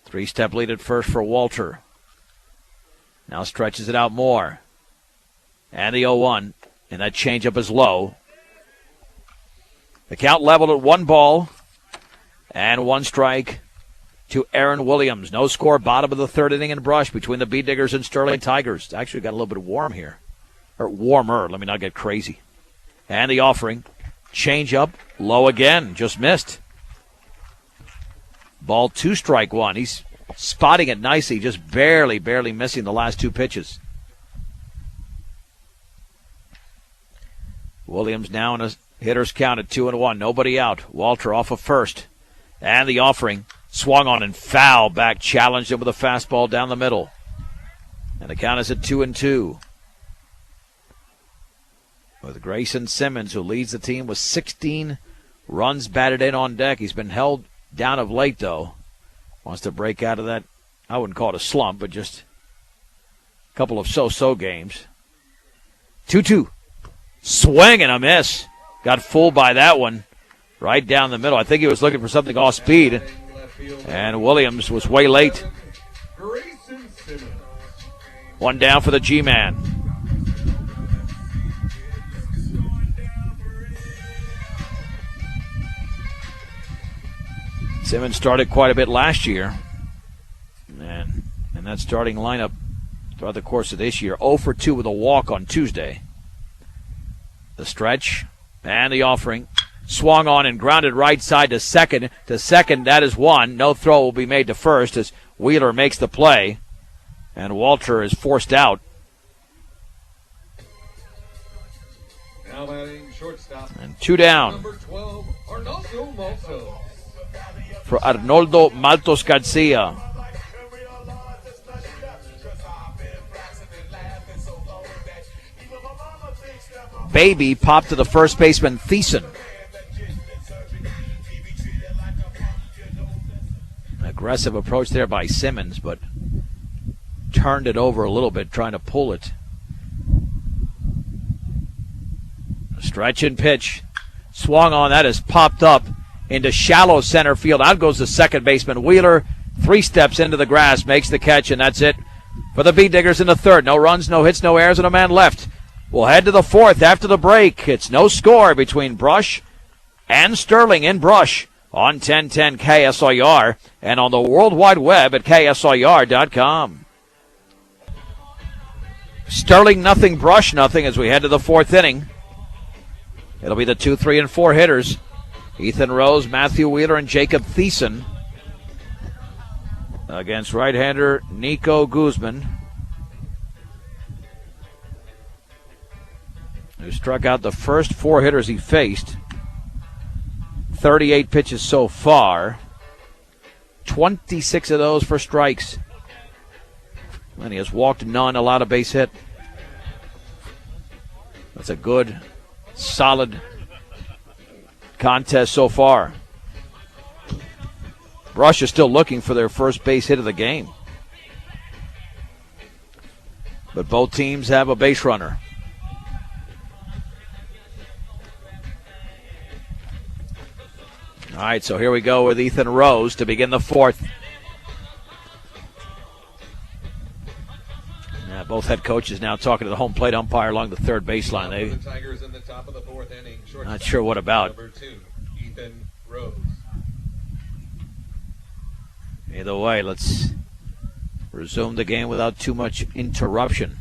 Three-step lead at first for Walter. Now stretches it out more. And the 0-1. And that changeup is low. The count leveled at 1 ball and 1 strike to Aaron Williams. No score, bottom of the third inning in Brush between the Bee Diggers and Sterling Tigers. It's actually got a little bit warm here. Or warmer, let me not get crazy. And the offering. Changeup, low again, just missed. Ball 2, strike 1. He's spotting it nicely, just barely missing the last 2 pitches. Williams now in a hitter's count at 2-1. Nobody out. Walter off of first. And the offering. Swung on and foul back. Challenged him with a fastball down the middle. And the count is at 2-2. With Grayson Simmons, who leads the team with 16 runs batted in on deck. He's been held down of late, though. Wants to break out of that, I wouldn't call it a slump, but just a couple of so-so games. 2-2. Swing and a miss. Got fooled by that one. Right down the middle. I think he was looking for something off speed. And Williams was way late. One down for the G-Man. Simmons started quite a bit last year. And that starting lineup throughout the course of this year. 0 for 2 with a walk on Tuesday. The stretch and the offering. Swung on and grounded right side to second. To second, that is 1. No throw will be made to first as Wheeler makes the play. And Walter is forced out. Now batting shortstop. And 2 down. Number 12, Arnoldo Malto. For Arnoldo Maltos Garcia. Baby popped to the first baseman, Thiessen. Aggressive approach there by Simmons, but turned it over a little bit, trying to pull it. Stretch and pitch. Swung on, that is popped up into shallow center field. Out goes the second baseman, Wheeler. 3 steps into the grass, makes the catch, and that's it for the Bee Diggers in the third. No runs, no hits, no errors, and a man left. We'll head to the fourth after the break. It's no score between Brush and Sterling in Brush on 1010 KSIR and on the World Wide Web at KSIR.com. Sterling nothing, Brush nothing as we head to the fourth inning. It'll be the 2, 3, and 4 hitters. Ethan Rose, Matthew Wheeler, and Jacob Thiessen against right-hander Nico Guzman, who struck out the first 4 hitters he faced. 38 pitches so far. 26 of those for strikes. And he has walked none, allowed a base hit. That's a good, solid contest so far. Brush is still looking for their first base hit of the game. But both teams have a base runner. All right, so here we go with Ethan Rose to begin the fourth. Yeah, both head coaches now talking to the home plate umpire along the third baseline. The Tigers in the top of the fourth inning. Not sure what about. Number 2, Ethan Rose. Either way, let's resume the game without too much interruption.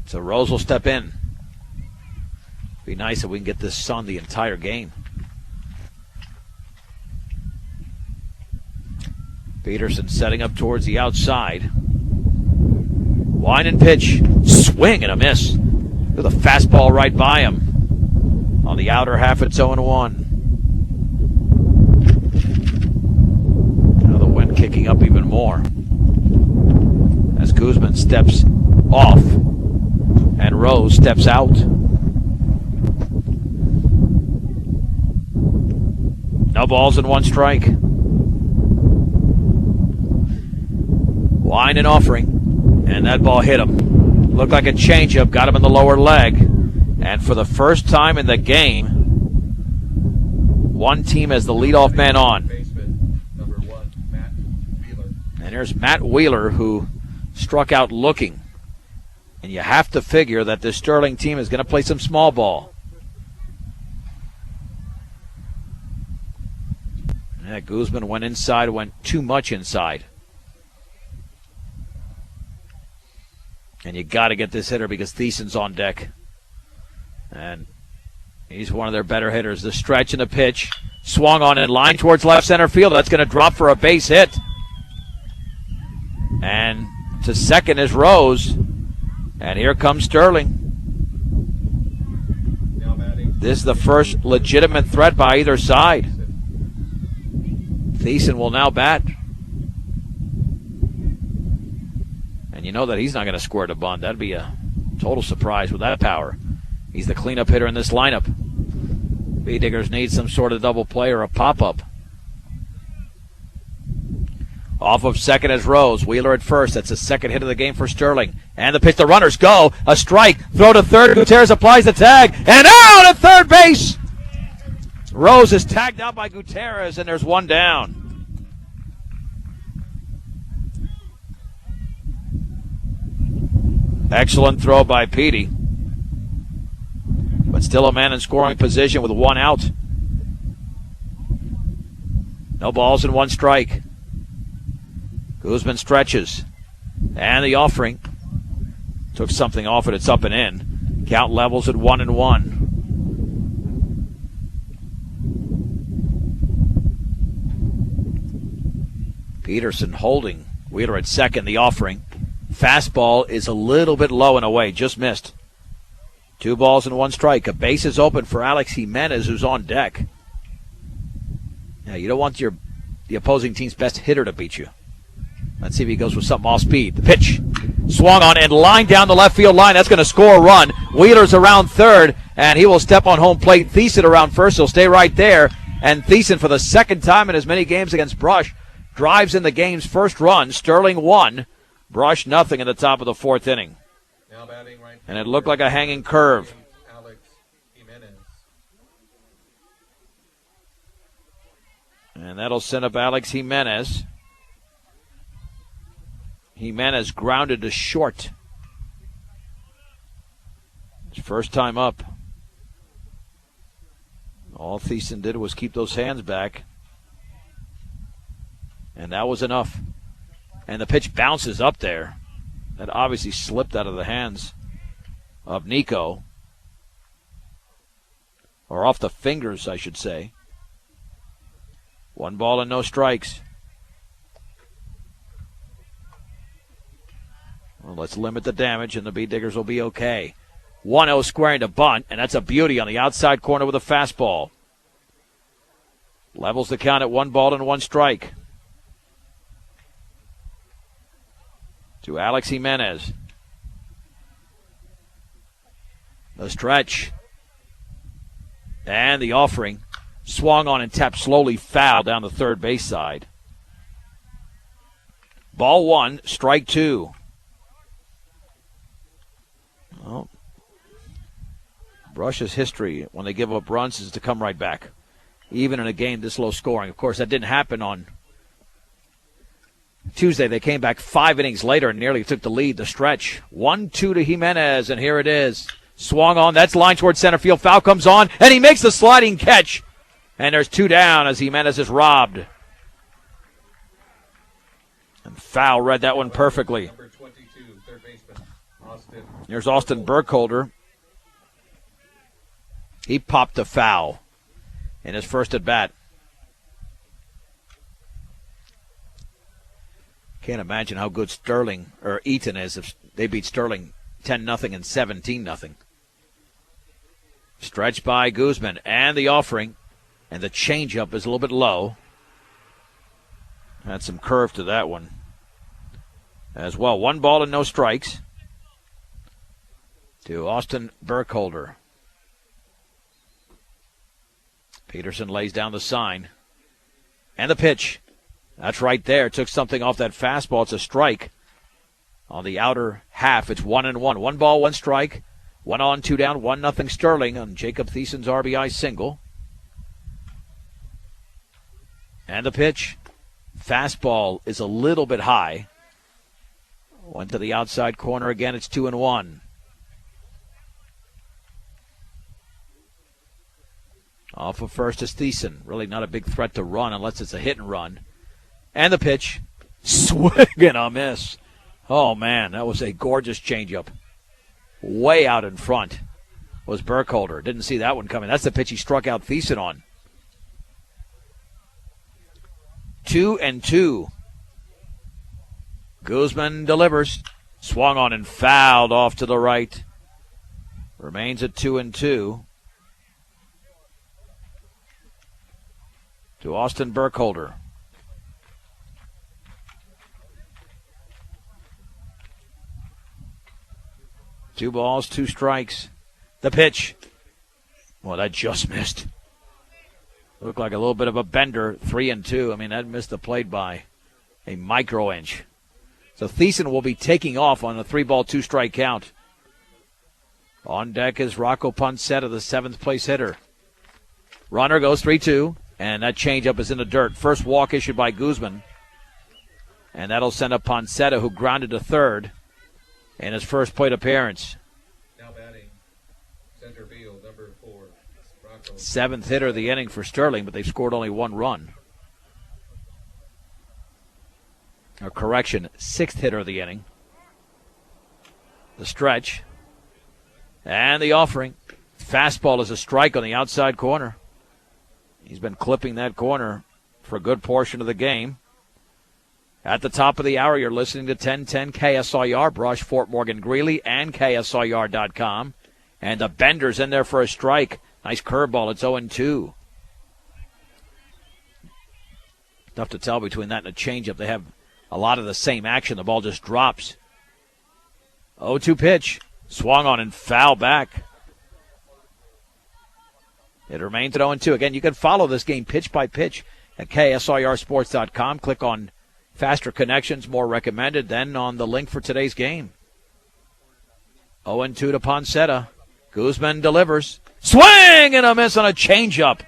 So Rose will step in. Be nice if we can get this on the entire game. Peterson setting up towards the outside. Wind and pitch. Swing and a miss. With a fastball right by him. On the outer half, it's 0-1. Now the wind kicking up even more. As Guzman steps off and Rose steps out. No balls and 1 strike. Line and offering, and that ball hit him. Looked like a changeup, got him in the lower leg. And for the first time in the game, one team has the leadoff man on. And there's Matt Wheeler, who struck out looking. And you have to figure that this Sterling team is going to play some small ball. Yeah, Guzman went inside, went too much inside. And you got to get this hitter because Thiessen's on deck. And he's one of their better hitters. The stretch and the pitch. Swung on in line towards left center field. That's going to drop for a base hit. And to second is Rose. And here comes Sterling. This is the first legitimate threat by either side. Thiessen will now bat. And you know that he's not going to square to bunt. That'd be a total surprise with that power. He's the cleanup hitter in this lineup. B-Diggers need some sort of double play or a pop-up. Off of second is Rose. Wheeler at first. That's the second hit of the game for Sterling. And the pitch, the runners go. A strike. Throw to third. Gutierrez applies the tag. And out at third base. Rose is tagged out by Gutierrez, and there's one down. Excellent throw by Petey. But still a man in scoring position with 1 out. No balls and 1 strike. Guzman stretches. And the offering. Took something off it. It's up and in. Count levels at 1-1. Peterson holding. Wheeler at second. The offering. Fastball is a little bit low and away. Just missed. 2 balls and 1 strike. A base is open for Alex Jimenez, who's on deck. Now, you don't want the opposing team's best hitter to beat you. Let's see if he goes with something off speed. The pitch. Swung on and lined down the left field line. That's going to score a run. Wheeler's around third, and he will step on home plate. Thiessen around first. He'll stay right there. And Thiessen, for the second time in as many games against Brush, drives in the game's first run. Sterling 1. Brush nothing in the top of the 4th inning. Now batting right, and it looked like a hanging curve. Alex Jimenez. And that'll send up Alex Jimenez. Jimenez grounded to short. His first time up. All Thiessen did was keep those hands back. And that was enough. And the pitch bounces up there. That obviously slipped out of the hands of Nico. Or off the fingers, I should say. 1 ball and no strikes. Well, let's limit the damage, and the B-Diggers will be okay. 1-0 squaring to bunt, and that's a beauty on the outside corner with a fastball. Levels the count at 1 ball and 1 strike. To Alex Jimenez. The stretch. And the offering. Swung on and tapped slowly foul down the third base side. Ball 1, strike 2. Well, Brush's history when they give up runs is to come right back, even in a game this low scoring. Of course, that didn't happen on Tuesday. They came back 5 innings later and nearly took the lead. The stretch. 1-2 to Jimenez, and here it is. Swung on. That's line towards center field. Foul comes on, and he makes the sliding catch. And there's 2 down as Jimenez is robbed. And Foul read that one perfectly. Number 22, third baseman, Austin. Here's Austin Burkholder. He popped a foul in his first at bat. Can't imagine how good Sterling or Eaton is if they beat Sterling 10-0 and 17-0. Stretched by Guzman, and the offering. And the changeup is a little bit low. Had some curve to that one as well. 1 ball and no strikes to Austin Burkholder. Peterson lays down the sign. And the pitch. That's right there. Took something off that fastball. It's a strike. On the outer half, it's 1-1. 1 ball, 1 strike. 1 on, 2 down, 1-0 Sterling on Jacob Thiessen's RBI single. And the pitch. Fastball is a little bit high. Went to the outside corner again. It's 2-1. Off of first is Thiessen. Really not a big threat to run unless it's a hit and run. And the pitch. Swing and a miss. Oh, man, that was a gorgeous changeup. Way out in front was Burkholder. Didn't see that one coming. That's the pitch he struck out Thiessen on. 2-2. Guzman delivers. Swung on and fouled off to the right. Remains at 2-2. To Austin Burkholder. Two balls, 2 strikes. The pitch. Well, that just missed. Looked like a little bit of a bender, 3-2. I mean, that missed the plate by a micro inch. So Thiessen will be taking off on a 3-ball, 2-strike count. On deck is Rocco Poncetta, the 7th place hitter. Runner goes 3-2, and that changeup is in the dirt. First walk issued by Guzman. And that'll send up Poncetta, who grounded to third in his first plate appearance. Now batting, center field, number 4, Rocco. 7th hitter of the inning for Sterling, but they've scored only 1 run. Or correction, 6th hitter of the inning. The stretch. And the offering. Fastball is a strike on the outside corner. He's been clipping that corner for a good portion of the game. At the top of the hour, you're listening to 1010 KSIR, Brush, Fort Morgan, Greeley, and KSIR.com. And the bender's in there for a strike. Nice curveball. It's 0-2. Tough to tell between that and a changeup. They have a lot of the same action. The ball just drops. 0-2 pitch. Swung on and foul back. It remains at 0-2. Again, you can follow this game pitch by pitch at KSIRsports.com. Click on Faster Connections, more recommended, then on the link for today's game. 0-2 to Poncetta. Guzman delivers. Swing and a miss on a changeup.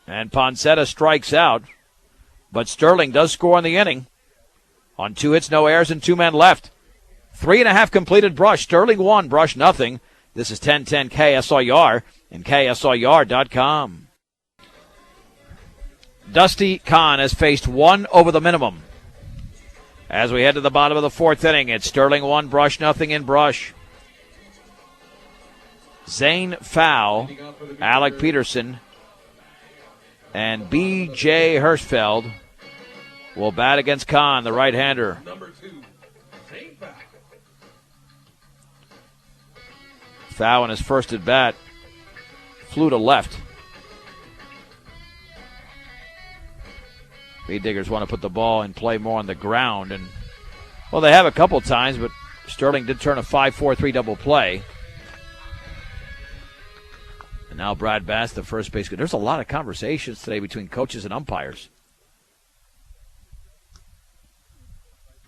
And Poncetta strikes out. But Sterling does score in the inning. On 2 hits, no errors, and 2 men left. 3.5 completed Brush. Sterling 1, Brush nothing. This is 1010 KSIR and KSIR.com. Dusty Kahn has faced 1 over the minimum. As we head to the bottom of the 4th inning, it's Sterling 1, Brush nothing in Brush. Zane Fowl, Alec Peterson, and B.J. Hirschfeld will bat against Kahn, the right-hander. Number 2, Zane Fowl. Fowl in his first at bat flew to left. Bee Diggers want to put the ball in play more on the ground, and well, they have a couple times, but Sterling did turn a 5-4-3 double play. And now Brad Bass, the first base coach. There's a lot of conversations today between coaches and umpires.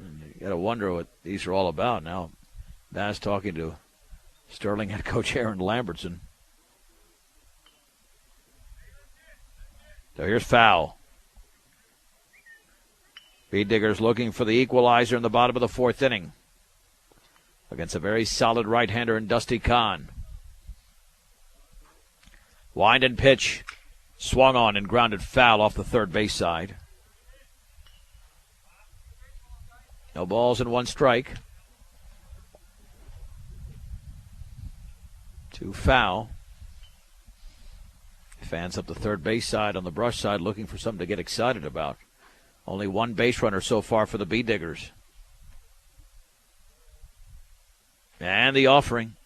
And you got to wonder what these are all about now. Bass talking to Sterling head coach Aaron Lambertson. So here's Fowl. Bee Diggers looking for the equalizer in the bottom of the 4th inning against a very solid right-hander in Dusty Kahn. Wind and pitch. Swung on and grounded foul off the third base side. No balls and 1 strike. 2 foul. Fans up the third base side on the Brush side looking for something to get excited about. Only 1 base runner so far for the Bee Diggers. And the offering.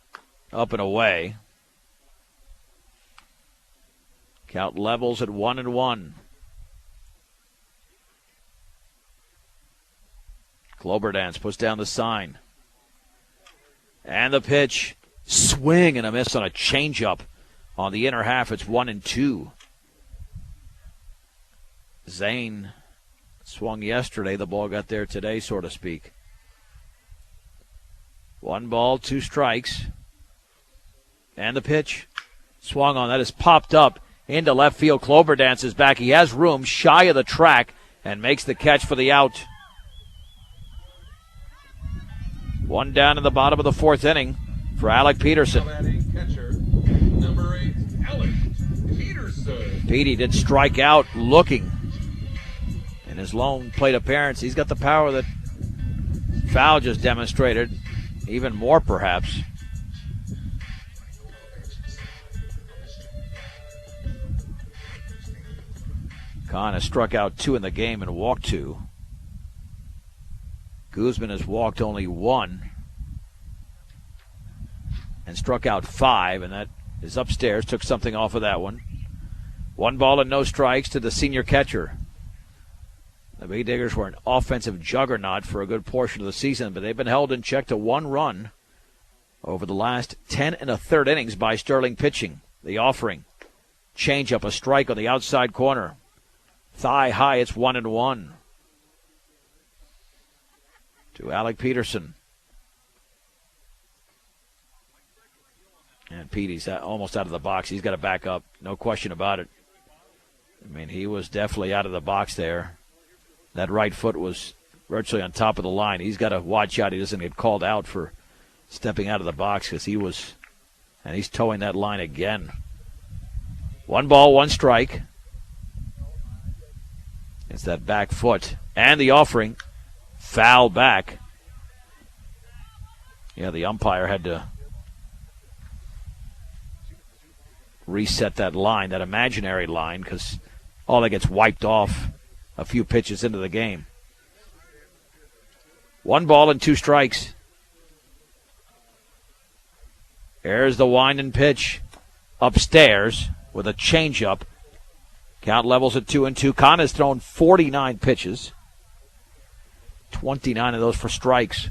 Up and away. Count levels at 1-1. Cloberdance puts down the sign. And the pitch. Swing and a miss on a changeup. On the inner half, it's 1-2. Zane swung yesterday. The ball got there today, so to speak. 1 ball, 2 strikes. And the pitch. Swung on. That is popped up into left field. Cloberdance is back. He has room shy of the track and makes the catch for the out. 1 down in the bottom of the 4th inning for Alec Peterson. Catcher, number 8, Alec Peterson. Petey did strike out looking in his lone plate appearance. He's got the power that Fowl just demonstrated, even more perhaps. Kahn has struck out 2 in the game and walked 2. Guzman has walked only 1 and struck out 5, and that is upstairs. Took something off of that one. 1 ball and no strikes to the senior catcher. The Bay Diggers were an offensive juggernaut for a good portion of the season, but they've been held in check to 1 run over the last 10 1/3 innings by Sterling pitching. The offering. Change up, a strike on the outside corner. Thigh high, it's 1-1. To Alec Peterson. And Petey's almost out of the box. He's got to back up. No question about it. I mean, he was definitely out of the box there. That right foot was virtually on top of the line. He's got to watch out he doesn't get called out for stepping out of the box because he was, and he's towing that line again. 1 ball, 1 strike. It's that back foot. And the offering. Foul back. Yeah, the umpire had to reset that line, that imaginary line, because all that gets wiped off a few pitches into the game. 1 ball and 2 strikes. There's the wind and pitch. Upstairs with a changeup. Count levels at 2-2. Kahn has thrown 49 pitches. 29 of those for strikes.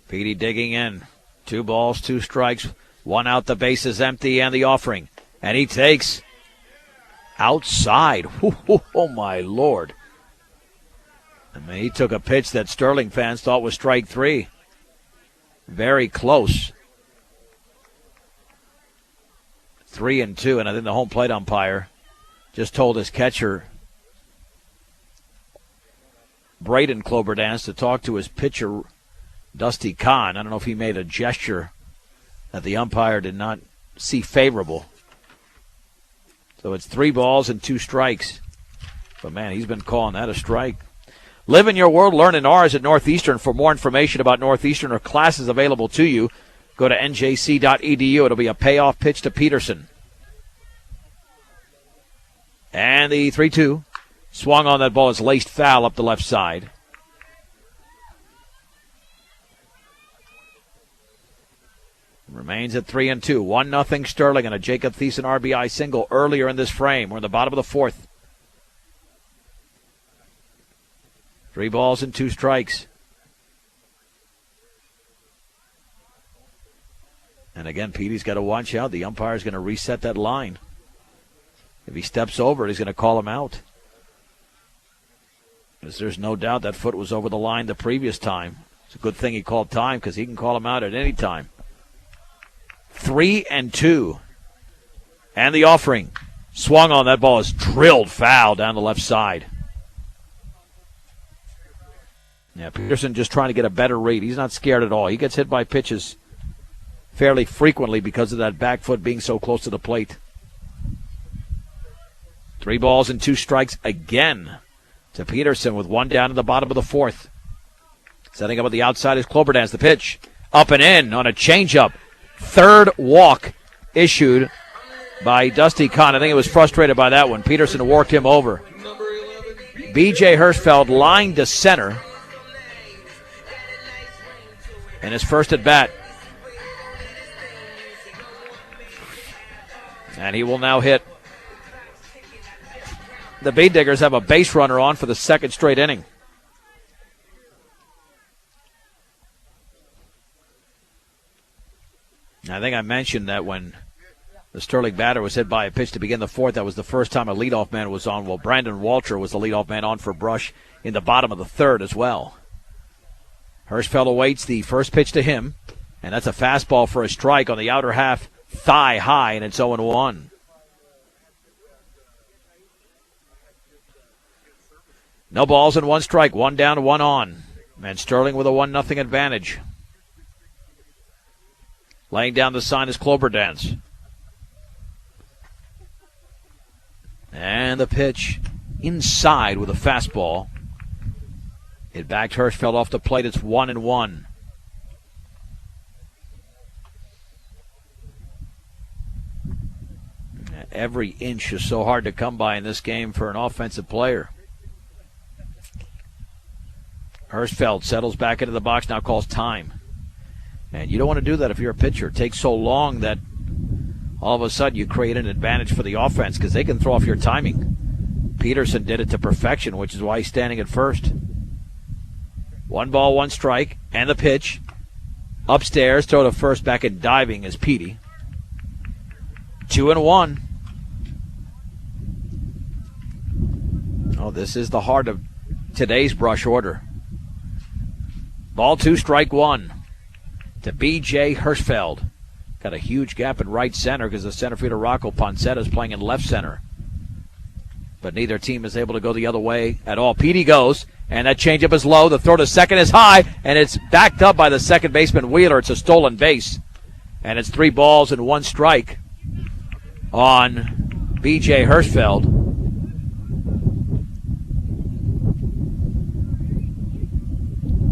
Petey digging in. 2 balls, 2 strikes. 1 out, the base is empty, and the offering. And he takes outside. Oh, my Lord. I mean, he took a pitch that Sterling fans thought was strike 3. Very close. 3-2, and I think the home plate umpire just told his catcher, Braden Cloberdance, to talk to his pitcher, Dusty Kahn. I don't know if he made a gesture that the umpire did not see favorable. So it's 3 balls and 2 strikes. But, man, he's been calling that a strike. Live in your world, learn in ours at Northeastern. For more information about Northeastern or classes available to you, go to njc.edu. It'll be a payoff pitch to Peterson. And the 3-2. Swung on that ball. It's laced foul up the left side. Remains at 3-2. 1-0 Sterling and a Jacob Thiessen RBI single earlier in this frame. We're in the bottom of the 4th. 3 balls and 2 strikes. And again, Petey's got to watch out. The umpire's going to reset that line. If he steps over it, he's going to call him out. Because there's no doubt that foot was over the line the previous time. It's a good thing he called time because he can call him out at any time. 3-2. And the offering. Swung on. That ball is drilled foul down the left side. Yeah, Peterson just trying to get a better read. He's not scared at all. He gets hit by pitches fairly frequently because of that back foot being so close to the plate. 3 balls and 2 strikes again to Peterson with 1 down in the bottom of the 4th. Setting up at the outside is Cloberdance. The pitch up and in on a changeup. 3rd walk issued by Dusty Kahn. I think he was frustrated by that one. Peterson worked him over. B.J. Hirschfeld lined to center. And his first at bat. And he will now hit. The Bee Diggers have a base runner on for the second straight inning. I think I mentioned that when the Sterling batter was hit by a pitch to begin the fourth, that was the first time a leadoff man was on. Well, Brandon Walter was the leadoff man on for Brush in the bottom of the third as well. Hirschfeld awaits the first pitch to him, and that's a fastball for a strike on the outer half, thigh high, and it's 0-1. No balls and one strike, one down, one on. And Sterling with a 1-0 advantage. Laying down the sign is Cloberdance. And the pitch inside with a fastball. It backed Hirschfeld off the plate. It's 1-1. Every inch is so hard to come by in this game for an offensive player. Hirschfeld settles back into the box, now calls time. And you don't want to do that if you're a pitcher. It takes so long that all of a sudden you create an advantage for the offense because they can throw off your timing. Peterson did it to perfection, which is why he's standing at first. 1 ball, 1 strike, and the pitch. Upstairs, throw to first, back and diving is Petey. 2-1. Oh, this is the heart of today's Brush order. Ball 2, strike 1 to B.J. Hirschfeld. Got a huge gap in right center because the center fielder Rocco Poncetta is playing in left center. But neither team is able to go the other way at all. Petey goes, and that changeup is low. The throw to second is high, and it's backed up by the second baseman Wheeler. It's a stolen base. And it's 3 balls and 1 strike on B.J. Hirschfeld.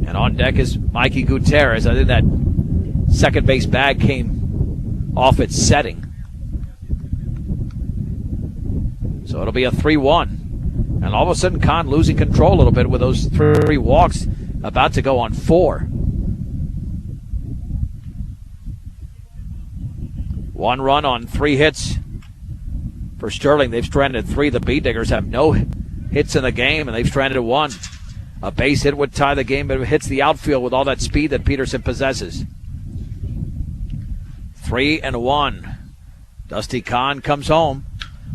And on deck is Mikey Gutierrez. I think that second base bag came off its setting. So it'll be a 3-1. And all of a sudden, Kahn losing control a little bit with those 3 walks, about to go on 4. 1 run on 3 hits for Sterling. They've stranded 3. The Bee Diggers have no hits in the game, and they've stranded 1. A base hit would tie the game, but it hits the outfield with all that speed that Peterson possesses. 3-1. Dusty Kahn comes home.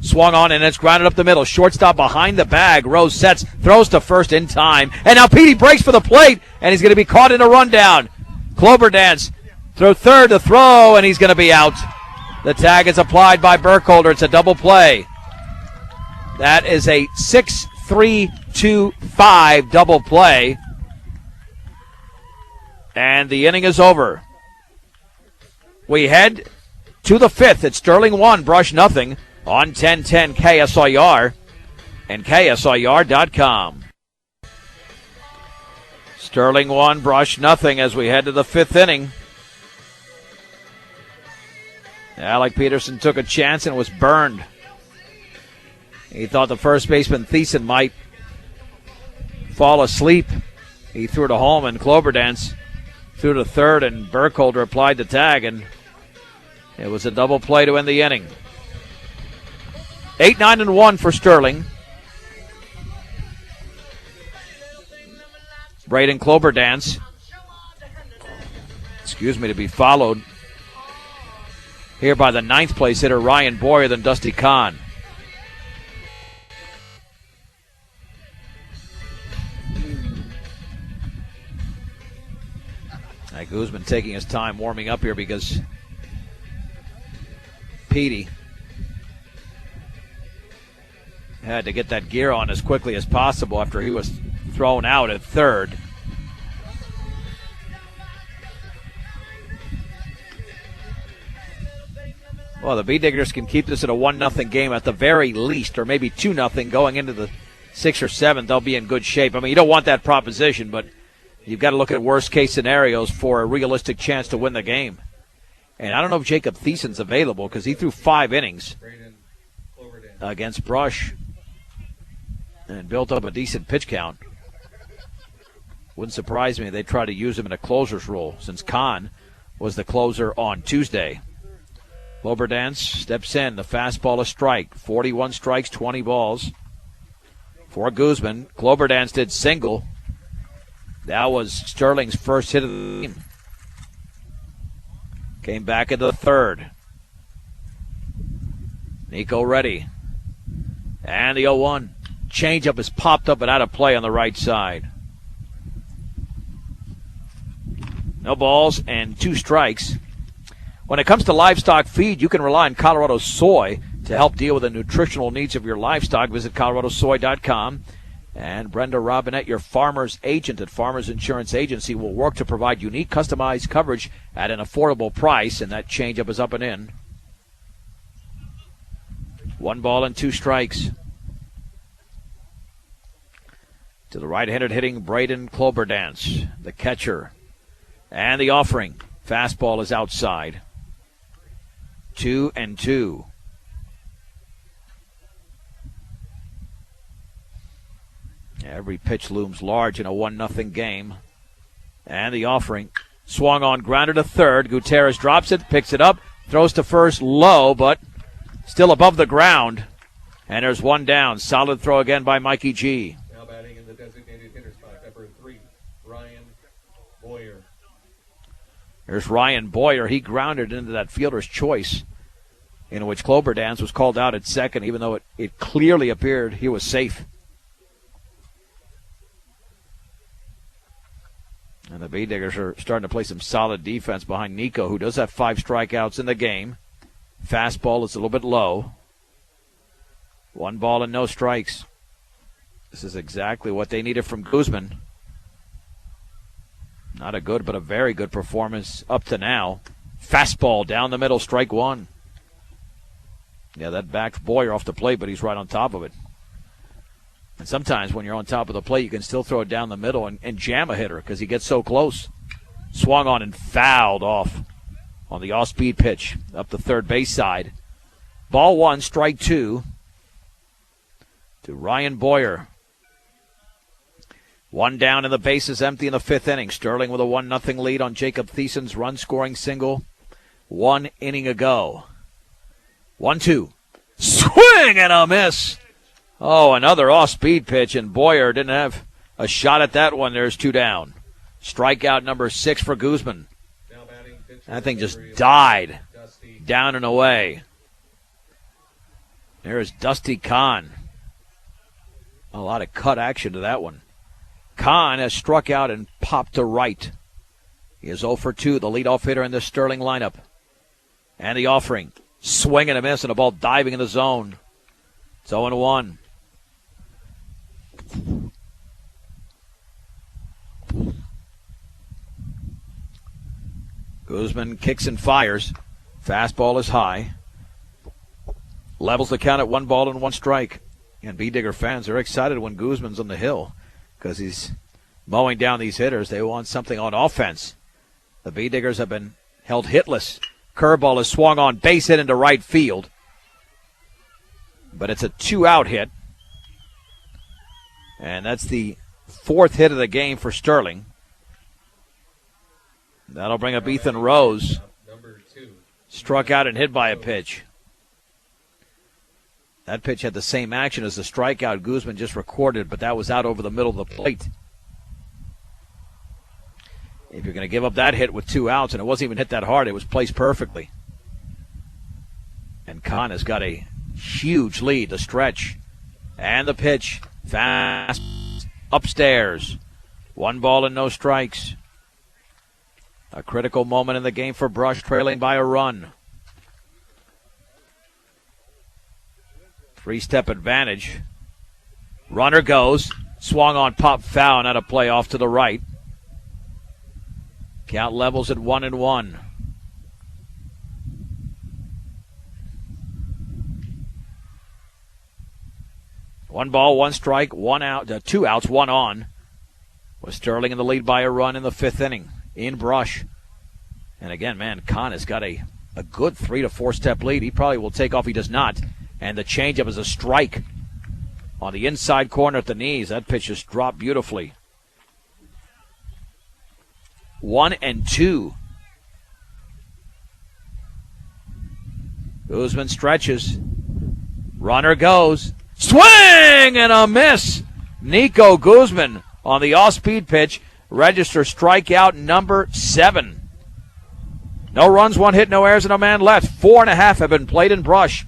Swung on, and it's grounded up the middle. Shortstop behind the bag. Rose sets, throws to first in time. And now Petey breaks for the plate, and he's going to be caught in a rundown. Cloberdance through third to throw, and he's going to be out. The tag is applied by Burkholder. It's a double play. That is a 6-3-2-5 double play. And the inning is over. We head to the 5th. It's Sterling 1, Brush nothing on 1010 KSIR and KSIR.com. Sterling 1, Brush nothing as we head to the 5th inning. Alec Peterson took a chance and was burned. He thought the first baseman Thiessen might fall asleep. He threw to home, and Cloberdance threw to third, and Burkholder applied the tag, and it was a double play to end the inning. 8-9-1 for Sterling. Braden Cloberdance, to be followed here by the 9th place hitter Ryan Boyer, then Dusty Kahn. Guzman taking his time warming up here because Petey had to get that gear on as quickly as possible after he was thrown out at third. Well, the Bee Diggers can keep this at a 1-0 game at the very least, or maybe 2-0 going into the 6th or 7th. They'll be in good shape. I mean, you don't want that proposition, but you've got to look at worst-case scenarios for a realistic chance to win the game. And I don't know if Jacob Thiessen's available because he threw 5 innings against Brush and built up a decent pitch count. Wouldn't surprise me if they try to use him in a closer's role since Kahn was the closer on Tuesday. Kloberdance steps in. The fastball a strike. 41 strikes, 20 balls for Guzman. Kloberdance did single. That was Sterling's first hit of the game. Came back into the third. Nico ready. And the 0-1. Changeup is popped up and out of play on the right side. No balls and 2 strikes. When it comes to livestock feed, you can rely on Colorado Soy to help deal with the nutritional needs of your livestock. Visit coloradosoy.com. And Brenda Robinette, your farmer's agent at Farmers Insurance Agency, will work to provide unique, customized coverage at an affordable price. And that changeup is up and in. 1 ball and 2 strikes. To the right-handed hitting Braden Kloberdance, the catcher. And the offering. Fastball is outside. 2-2. Every pitch looms large in a 1-0 game. And the offering. Swung on, grounded to third. Gutierrez drops it, picks it up, throws to first low, but still above the ground. And there's 1 down. Solid throw again by Mikey G. Now batting in the designated hitter spot, number 3, Ryan Boyer. There's Ryan Boyer. He grounded into that fielder's choice, in which Kloberdance was called out at second, even though it clearly appeared he was safe. And the Bee Diggers are starting to play some solid defense behind Nico, who does have 5 strikeouts in the game. Fastball is a little bit low. 1 ball and no strikes. This is exactly what they needed from Guzman. Not a good, but a very good performance up to now. Fastball down the middle, strike 1. Yeah, that backs Boyer off the plate, but he's right on top of it. And sometimes when you're on top of the plate, you can still throw it down the middle and jam a hitter because he gets so close. Swung on and fouled off on the off-speed pitch up the third base side. Ball 1, strike 2 to Ryan Boyer. 1 down and the base is empty in the 5th inning. Sterling with a 1-0 lead on Jacob Thiessen's run-scoring single. 1 inning ago. 1-2. Swing and a miss. Oh, another off-speed pitch, and Boyer didn't have a shot at that one. There's 2 down. Strikeout number 6 for Guzman. That thing just died down and away. There's Dusty Kahn. A lot of cut action to that one. Kahn has struck out and popped to right. He is 0 for 2, the leadoff hitter in the Sterling lineup. And the offering. Swing and a miss, and a ball diving in the zone. It's 0-1. Guzman kicks and fires. Fastball is high. Levels the count at 1 ball and 1 strike. And Bee Digger fans are excited when Guzman's on the hill because he's mowing down these hitters. They want something on offense. The Bee Diggers have been held hitless. Curveball is swung on, base hit into right field. But it's a 2-out hit. And that's the 4th hit of the game for Sterling. That'll bring up Ethan Rose. Struck out and hit by a pitch. That pitch had the same action as the strikeout Guzman just recorded, but that was out over the middle of the plate. If you're going to give up that hit with 2 outs, and it wasn't even hit that hard, it was placed perfectly. And Kahn has got a huge lead, the stretch. And the pitch. Fast. Upstairs. 1 ball and no strikes. A critical moment in the game for Brush, trailing by a run. 3-step advantage. Runner goes. Swung on, pop foul, and out of play off to the right. Count levels at 1-1. One ball, 1 strike, 1 out, 2 outs, 1 on. With Sterling in the lead by a run in the 5th inning. In Brush. And again, man, Kahn has got a good 3 to 4 step lead. He probably will take off. He does not. And the changeup is a strike on the inside corner at the knees. That pitch just dropped beautifully. 1-2. Guzman stretches. Runner goes. Swing and a miss. Nico Guzman on the off-speed pitch. Register strikeout number 7. No runs, 1 hit, no errors, and no man left. 4.5 have been played in Brush.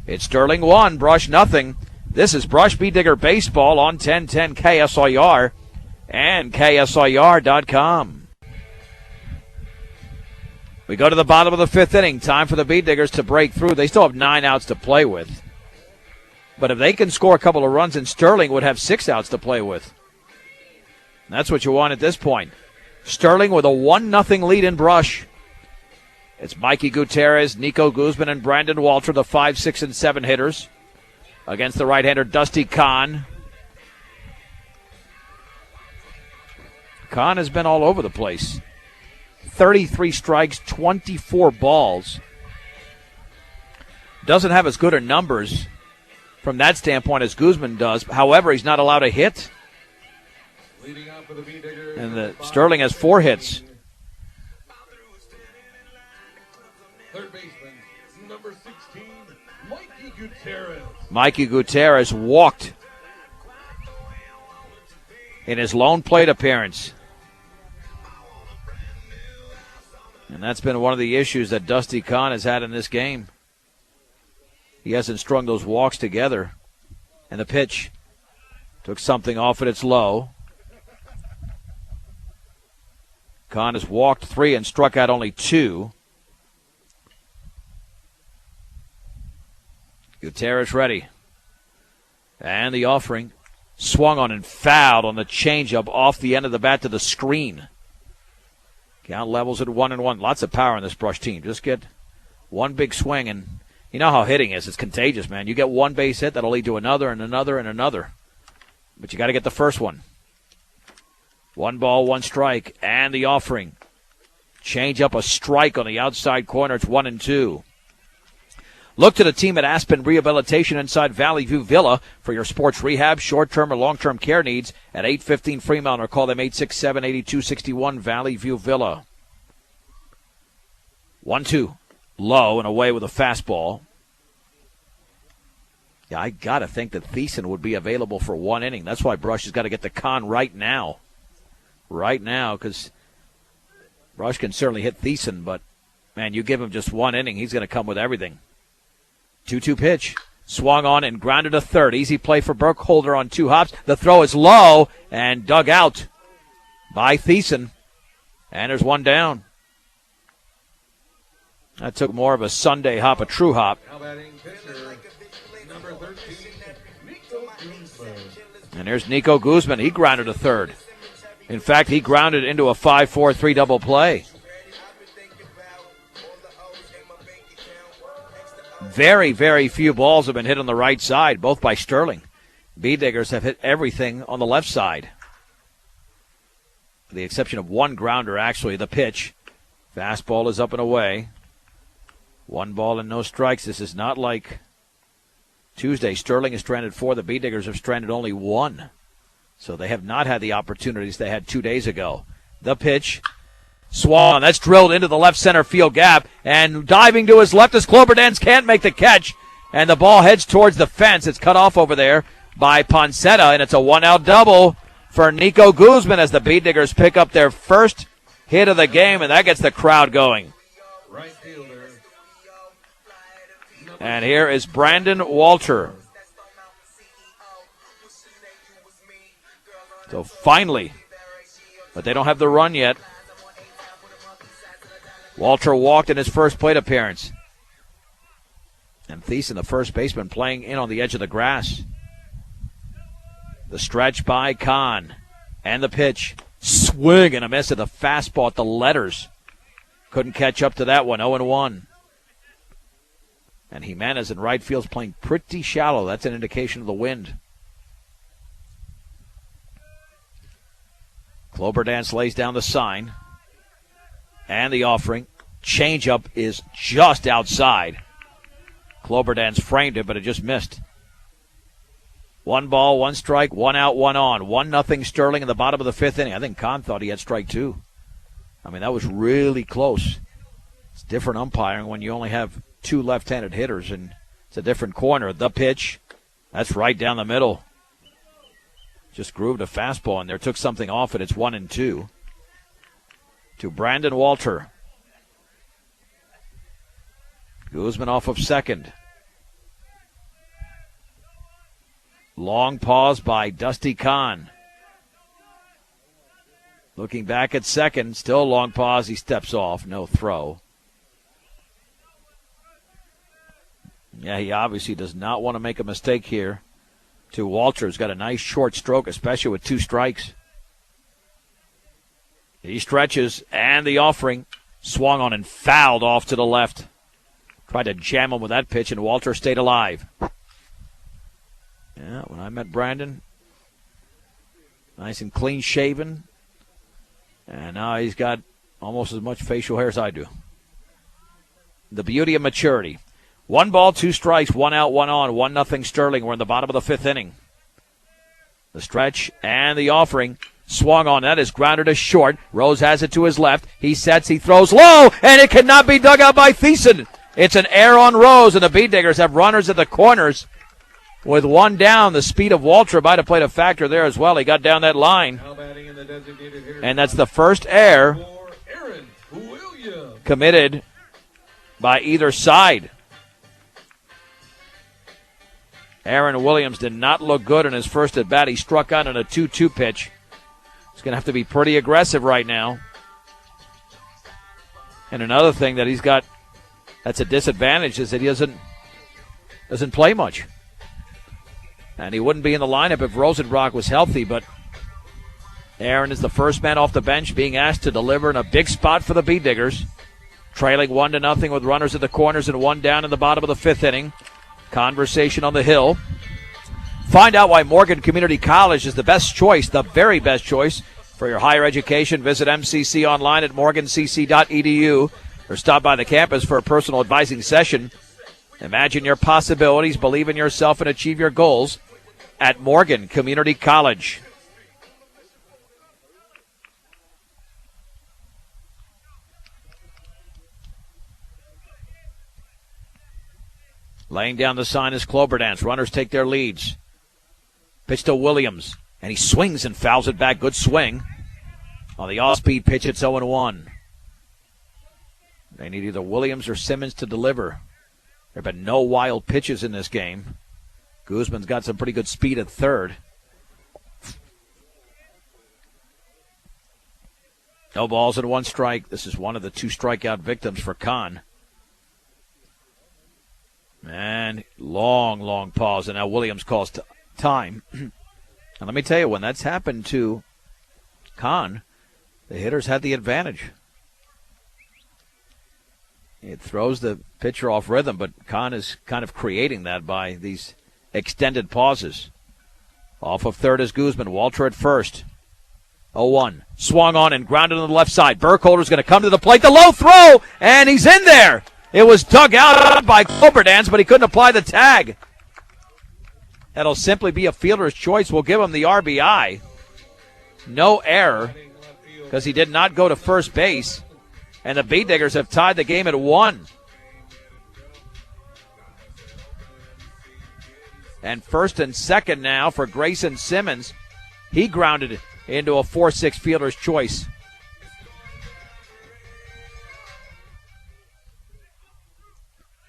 It's Sterling 1, Brush nothing. This is Brush Beet Digger Baseball on 1010 KSIR and KSIR.com. We go to the bottom of the 5th inning. Time for the Beet Diggers to break through. They still have 9 outs to play with. But if they can score a couple of runs, and Sterling would have 6 outs to play with. And that's what you want at this point. Sterling with a 1-0 lead in Brush. It's Mikey Gutierrez, Nico Guzman, and Brandon Walter, the 5, 6, and 7 hitters, against the right-hander Dusty Kahn. Kahn has been all over the place. 33 strikes, 24 balls. Doesn't have as good a numbers from that standpoint as Guzman does. However, he's not allowed a hit. And Sterling has 4 hits. Third baseman, number 16, Mikey Gutierrez. Mikey Gutierrez walked in his lone plate appearance. And that's been one of the issues that Dusty Kahn has had in this game. He hasn't strung those walks together. And the pitch took something off at its low. Kahn has walked 3 and struck out only 2. Gutierrez ready. And the offering swung on and fouled on the changeup off the end of the bat to the screen. Count levels at 1-1. Lots of power in this Brush team. Just get one big swing, and you know how hitting is. It's contagious, man. You get one base hit, that'll lead to another and another and another. But you got to get the first one. 1 ball, 1 strike, and the offering. Change up a strike on the outside corner. It's 1-2. Look to the team at Aspen Rehabilitation inside Valley View Villa for your sports rehab, short-term or long-term care needs at 815 Fremont, or call them 867-8261 Valley View Villa. 1-2. Low and away with a fastball. Yeah, I got to think that Thiessen would be available for 1 inning. That's why Brush has got to get the Kahn right now. Right now, because Brush can certainly hit Thiessen, but, man, you give him just 1 inning, he's going to come with everything. 2-2 pitch. Swung on and grounded to third. Easy play for Burkholder on 2 hops. The throw is low and dug out by Thiessen. And there's 1 down. That took more of a Sunday hop, a true hop. Now batting pitcher, number 13, Nico Guzman. And there's Nico Guzman. He grounded to third. In fact, he grounded into a 5-4-3 double play. Very, very few balls have been hit on the right side, both by Sterling. Beet Diggers have hit everything on the left side. With the exception of 1 grounder, actually. The pitch. Fastball is up and away. 1 ball and no strikes. This is not like Tuesday. Sterling has stranded 4. The Beet Diggers have stranded only 1. So they have not had the opportunities they had 2 days ago. The pitch. Swung. That's drilled into the left center field gap. And diving to his left as Cloberdance can't make the catch. And the ball heads towards the fence. It's cut off over there by Poncetta. And it's a 1-out double for Nico Guzman as the Beet Diggers pick up their first hit of the game. And that gets the crowd going. Right fielder. And here is Brandon Walter. So finally, but they don't have the run yet. Walter walked in his first plate appearance. And Thiessen, the first baseman, playing in on the edge of the grass. The stretch by Kahn. And the pitch. Swing and a miss at the fastball at the letters. Couldn't catch up to that one. 0-1. And Jimenez in right field's playing pretty shallow. That's an indication of the wind. Cloberdance lays down the sign. And the offering. Changeup is just outside. Cloberdance framed it, but it just missed. 1 ball, 1 strike, 1 out, 1 on. 1-0 Sterling in the bottom of the 5th inning. I think Kahn thought he had strike 2. I mean, that was really close. It's different umpiring when you only have two left-handed hitters, and it's a different corner. The pitch, that's right down the middle. Just grooved a fastball in there, took something off it. It's 1-2 to Brandon Walter. Guzman off of second. Long pause by Dusty Kahn. Looking back at second, still long pause. He steps off, no throw. Yeah, he obviously does not want to make a mistake here. To Walter's got a nice short stroke, especially with two strikes. He stretches, and the offering swung on and fouled off to the left. Tried to jam him with that pitch, and Walter stayed alive. Yeah, when I met Brandon, nice and clean shaven. And now he's got almost as much facial hair as I do. The beauty of maturity. 1 ball, 2 strikes, 1 out, 1 on, 1-0 Sterling. We're in the bottom of the 5th inning. The stretch and the offering swung on. That is grounded to short. Rose has it to his left. He sets, he throws low, and it cannot be dug out by Thiessen. It's an error on Rose, and the Bee Diggers have runners at the corners. With 1 down, the speed of Walter might have played a factor there as well. He got down that line. And that's the first error committed by either side. Aaron Williams did not look good in his first at bat. He struck out on a 2-2 pitch. He's going to have to be pretty aggressive right now. And another thing that he's got that's a disadvantage is that he doesn't play much. And he wouldn't be in the lineup if Rosenbrock was healthy, but Aaron is the first man off the bench being asked to deliver in a big spot for the Bee Diggers. Trailing 1-0 with runners at the corners and 1 down in the bottom of the 5th inning. Conversation on the hill. Find out why Morgan Community College is the best choice, the very best choice for your higher education. Visit MCC online at morgancc.edu or stop by the campus for a personal advising session. Imagine your possibilities, believe in yourself, and achieve your goals at Morgan Community College. Laying down the sign is Cloberdance. Runners take their leads. Pitch to Williams, and he swings and fouls it back. Good swing. On the off-speed pitch, it's 0-1. They need either Williams or Simmons to deliver. There have been no wild pitches in this game. Guzman's got some pretty good speed at third. No balls and 1 strike. This is one of the 2 strikeout victims for Kahn. And long pause, and now Williams calls time. And let me tell you, when that's happened to Kahn, the hitters had the advantage. It throws the pitcher off rhythm, but Kahn is kind of creating that by these extended pauses. Off of third is Guzman. Walter at first. 0-1. Swung on and grounded on the left side. Burkholder's going to come to the plate. The low throw, and he's in there. It was dug out by Cloberdance, but he couldn't apply the tag. That'll simply be a fielder's choice. We'll give him the RBI. No error because he did not go to first base. And the Bee Diggers have tied the game at 1. And first and second now for Grayson Simmons. He grounded into a 4-6 fielder's choice.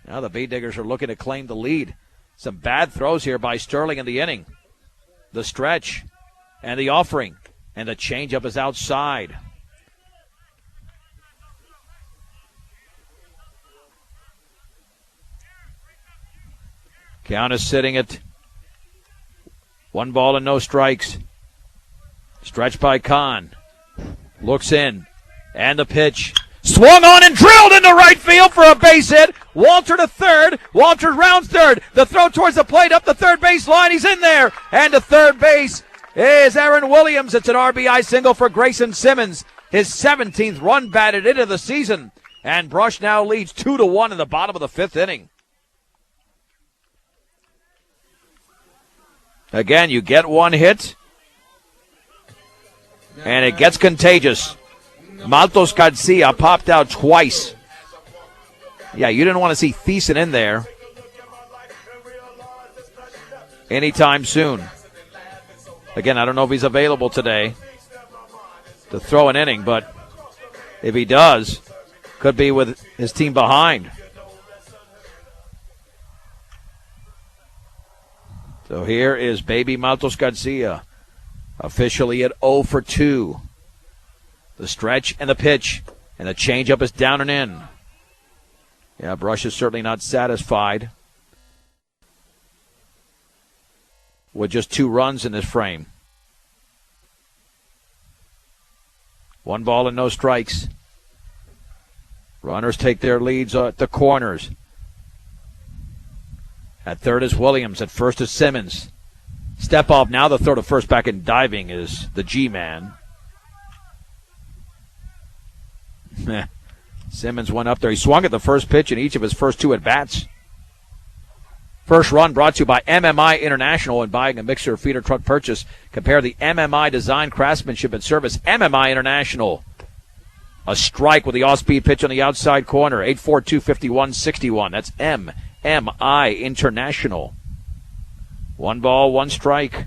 Now the Bee Diggers are looking to claim the lead. Some bad throws here by Sterling in the inning. The stretch and the offering. And the changeup is outside. Count is sitting at 1 ball and no strikes. Stretch by Kahn. Looks in. And the pitch. Swung on and drilled into right field for a base hit. Walter to third. Walter rounds third. The throw towards the plate up the third base line. He's in there. And to third base is Aaron Williams. It's an RBI single for Grayson Simmons. His 17th run batted into the season. And Brush now leads 2-1 in the bottom of the 5th inning. Again, you get 1 hit. And it gets contagious. Maltos Garcia popped out twice. Yeah, you didn't want to see Thiessen in there anytime soon. Again, I don't know if he's available today to throw an inning, but if he does, could be with his team behind. So here is baby Matos Garcia, officially at 0 for 2. The stretch and the pitch, and the changeup is down and in. Yeah, Brush is certainly not satisfied with just 2 runs in this frame. 1 ball and no strikes. Runners take their leads at the corners. At third is Williams. At first is Simmons. Step off now. The throw to first back in diving is the G-man. Simmons went up there. He swung at the first pitch in each of his first 2 at-bats. First run brought to you by MMI International. When buying a mixer feeder truck purchase, compare the MMI design, craftsmanship, and service. MMI International. A strike with the off-speed pitch on the outside corner. 8-4-2-51-61. That's MMI International. 1 ball, 1 strike.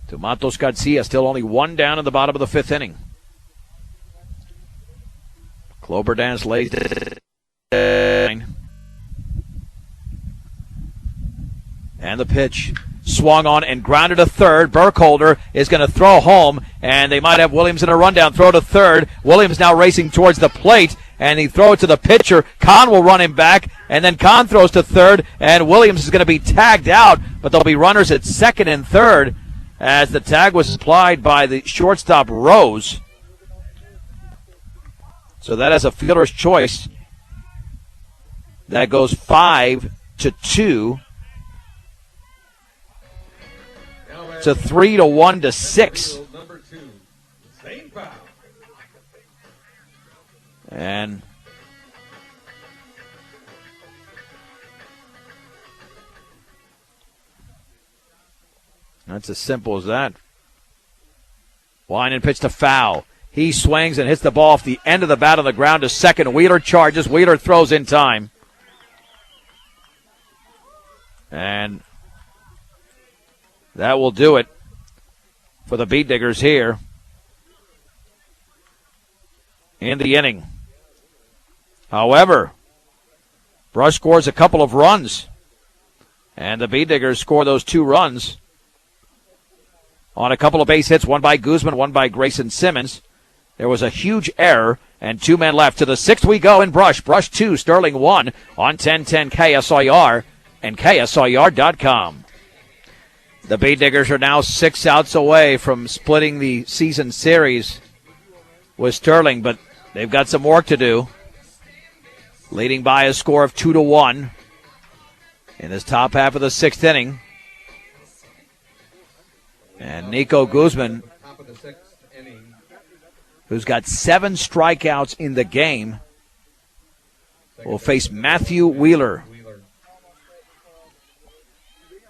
To Matos Garcia, still only 1 down in the bottom of the 5th inning. Cloberdance lays and the pitch swung on and grounded to third. Burkholder is going to throw home, and they might have Williams in a rundown. Throw to third. Williams now racing towards the plate, and he throws it to the pitcher. Kahn will run him back, and then Kahn throws to third, and Williams is going to be tagged out, but there'll be runners at second and third as the tag was applied by the shortstop Rose. So that is a fielder's choice. That goes 5-2 to 3-1 to 6. Number 2, Zane Powell. And that's as simple as that. Winan pitch to foul. He swings and hits the ball off the end of the bat on the ground to second. Wheeler charges. Wheeler throws in time. And that will do it for the Beet Diggers here in the inning. However, Brush scores a couple of runs, and the Beet Diggers score those 2 runs on a couple of base hits, one by Guzman, one by Grayson Simmons. There was a huge error, and 2 men left. To the 6th we go in Brush. Brush 2, Sterling 1 on 1010 KSIR and KSIR.com. The Beet Diggers are now 6 outs away from splitting the season series with Sterling, but they've got some work to do. Leading by a score of 2-1 in this top half of the 6th inning. And Nico Guzman, Top of the 6th inning. who's got 7 strikeouts in the game, will face Matthew Wheeler.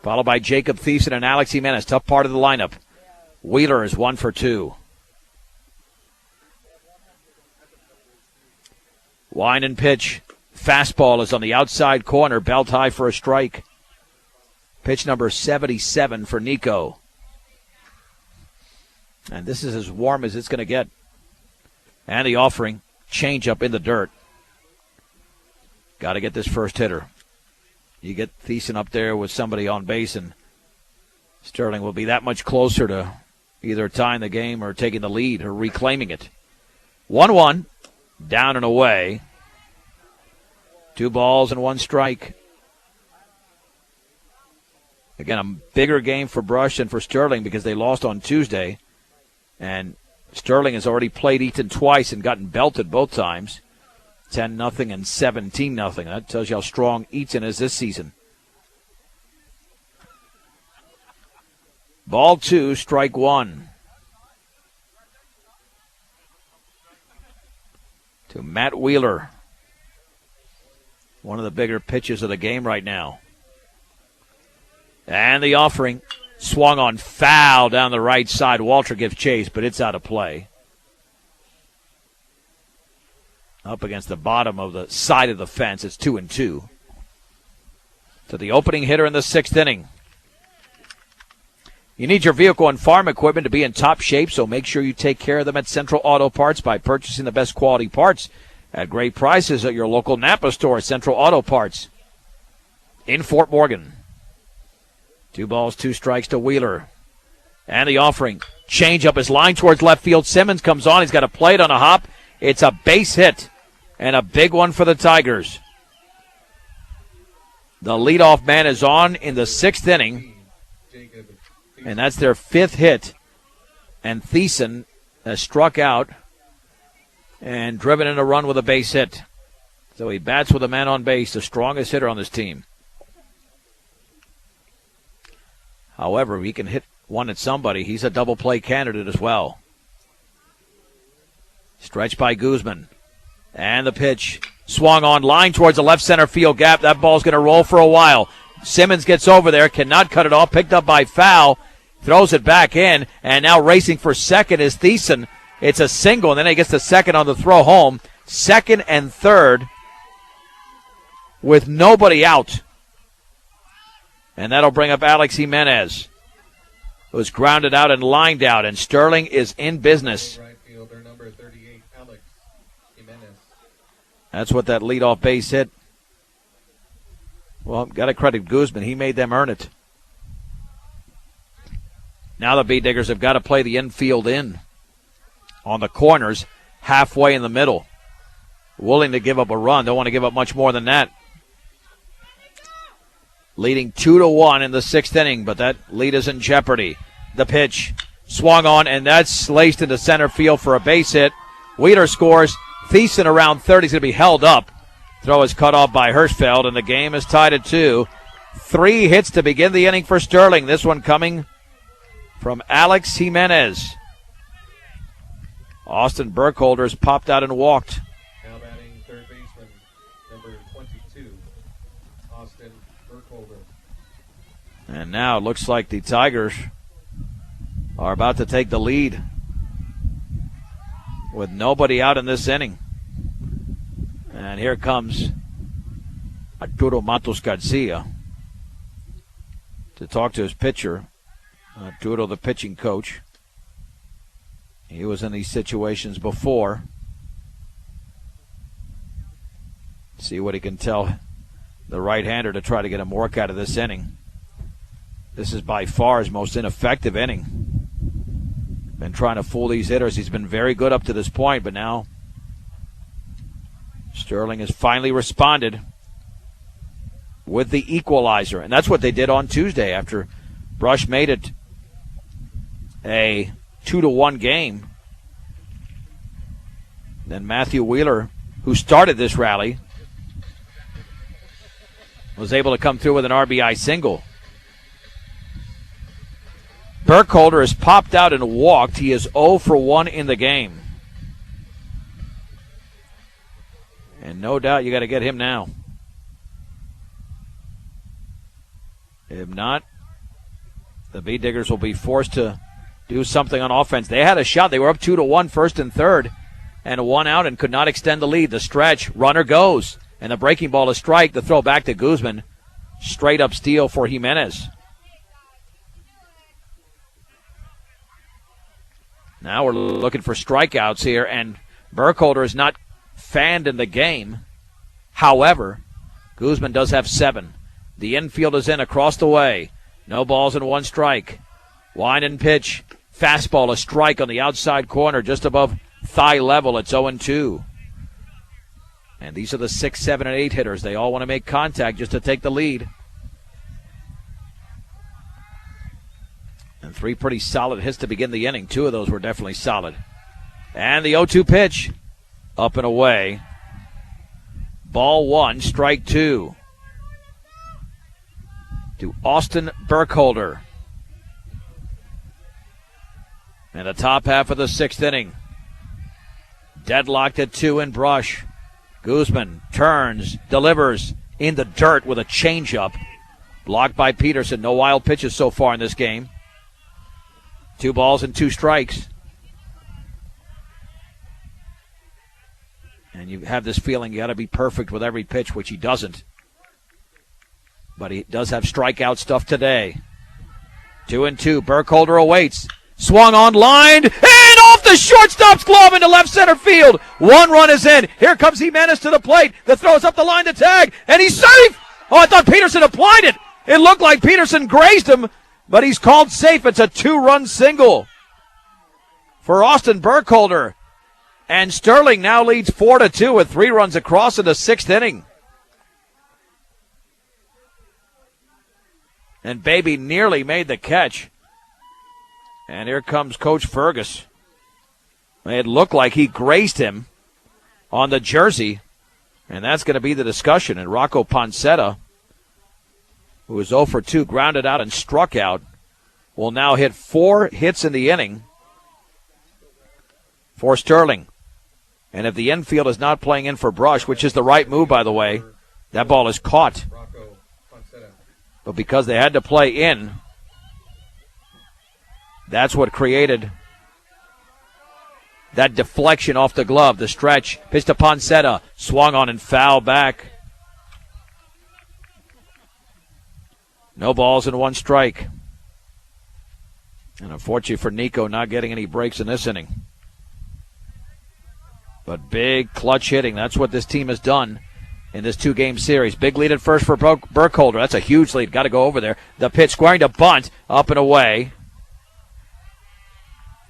Followed by Jacob Thiessen and Alex Jimenez. Tough part of the lineup. Wheeler is 1 for 2. Winan pitch. Fastball is on the outside corner. Belt high for a strike. Pitch number 77 for Nico. And this is as warm as it's going to get. And the offering. Change up in the dirt. Got to get this first hitter. You get Thiessen up there with somebody on base, and Sterling will be that much closer to either tying the game or taking the lead or reclaiming it. 1-1, down and away. 2 balls and 1 strike. Again, a bigger game for Brush than for Sterling because they lost on Tuesday. And Sterling has already played Eaton twice and gotten belted both times. 10-0 and 17-0. That tells you how strong Eaton is this season. Ball 2, strike 1. To Matt Wheeler. One of the bigger pitches of the game right now. And the offering swung on foul down the right side. Walter gives chase, but it's out of play. up against the bottom of the side of the fence. It's 2-2. To the opening hitter in the 6th inning. You need your vehicle and farm equipment to be in top shape, so make sure you take care of them at Central Auto Parts by purchasing the best quality parts at great prices at your local Napa store, Central Auto Parts in Fort Morgan. 2 balls, 2 strikes to Wheeler. And the offering. Change up his line towards left field. Simmons comes on. He's got a plate on a hop. It's a base hit and a big one for the Tigers. The leadoff man is on in the 6th inning. And that's their 5th hit. And Thiessen has struck out and driven in a run with a base hit. So he bats with a man on base, the strongest hitter on this team. However, he can hit one at somebody. He's a double play candidate as well. Stretched by Guzman. And the pitch swung on line towards the left center field gap. That ball's going to roll for a while. Simmons gets over there, cannot cut it off, picked up by Foul, throws it back in, and now racing for second is Thiessen. It's a single, and then he gets the second on the throw home. 2nd and 3rd with nobody out. And that'll bring up Alex Jimenez, who was grounded out and lined out, and Sterling is in business. Right fielder, number 38, Alex Jimenez. That's what that leadoff base hit. Well, got to credit Guzman. He made them earn it. Now the Bee Diggers have got to play the infield in on the corners, halfway in the middle. Willing to give up a run. Don't want to give up much more than that. Leading 2-1 in the 6th inning, but that lead is in jeopardy. The pitch swung on, and that's laced into center field for a base hit. Wheeler scores. Thiessen around third. He's going to be held up. Throw is cut off by Hirschfeld, and the game is tied at 2. 3 hits to begin the inning for Sterling. This one coming from Alex Jimenez. Austin Burkholder's popped out and walked. Now batting third baseman, number 22, Austin Burkholder. And now it looks like the Tigers are about to take the lead with nobody out in this inning. And here comes Arturo Matos Garcia to talk to his pitcher. Arturo, the pitching coach. He was in these situations before. See what he can tell the right-hander to try to get him work out of this inning. This is by far his most ineffective inning. Been trying to fool these hitters. He's been very good up to this point, but now Sterling has finally responded with the equalizer. And that's what they did on Tuesday after Brush made it a 2-1 game. Then Matthew Wheeler, who started this rally, was able to come through with an RBI single. Burkholder has popped out and walked. He is 0 for 1 in the game. And no doubt you got to get him now. If not, the Bee Diggers will be forced to do something on offense. They had a shot. They were up 2-1 first and third, and 1 out and could not extend the lead. The stretch, runner goes, and the breaking ball is strike. The throw back to Guzman. Straight up steal for Jimenez. Now we're looking for strikeouts here, and Burkholder is not fanned in the game. However, Guzman does have 7. The infield is in across the way. No balls and 1 strike. Wind and pitch. Fastball, a strike on the outside corner just above thigh level. It's 0-2. And these are the 6, 7, and 8 hitters. They all want to make contact just to take the lead. And 3 pretty solid hits to begin the inning. 2 of those were definitely solid. And the 0-2 pitch. Up and away. Ball 1, strike 2. To Austin Burkholder. And the top half of the 6th inning. Deadlocked at 2 in Brush. Guzman turns, delivers in the dirt with a changeup. Blocked by Peterson. No wild pitches so far in this game. 2 balls and 2 strikes. And you have this feeling you got to be perfect with every pitch, which he doesn't. But he does have strikeout stuff today. 2-2. Burkholder awaits. Swung on, lined, and off the shortstop's glove into left center field. 1 run is in. Here comes Jimenez to the plate. The throw is up the line to tag, and he's safe. Oh, I thought Peterson applied it. It looked like Peterson grazed him, but he's called safe. It's a 2-run single for Austin Burkholder. And Sterling now leads 4-2 with 3 runs across in the 6th inning. And Baby nearly made the catch. And here comes Coach Fergus. It looked like he grazed him on the jersey. And that's going to be the discussion. And Rocco Poncetta, who was 0 for 2, grounded out and struck out, will now hit 4 hits in the inning for Sterling. And if the infield is not playing in for Brush, which is the right move, by the way, that ball is caught. But because they had to play in, that's what created that deflection off the glove. The stretch, pitch to Poncetta, swung on and foul back. No balls and 1 strike. And unfortunately for Nico, not getting any breaks in this inning. But big clutch hitting. That's what this team has done in this 2-game series. Big lead at first for Burkholder. That's a huge lead. Got to go over there. The pitch squaring to bunt, up and away.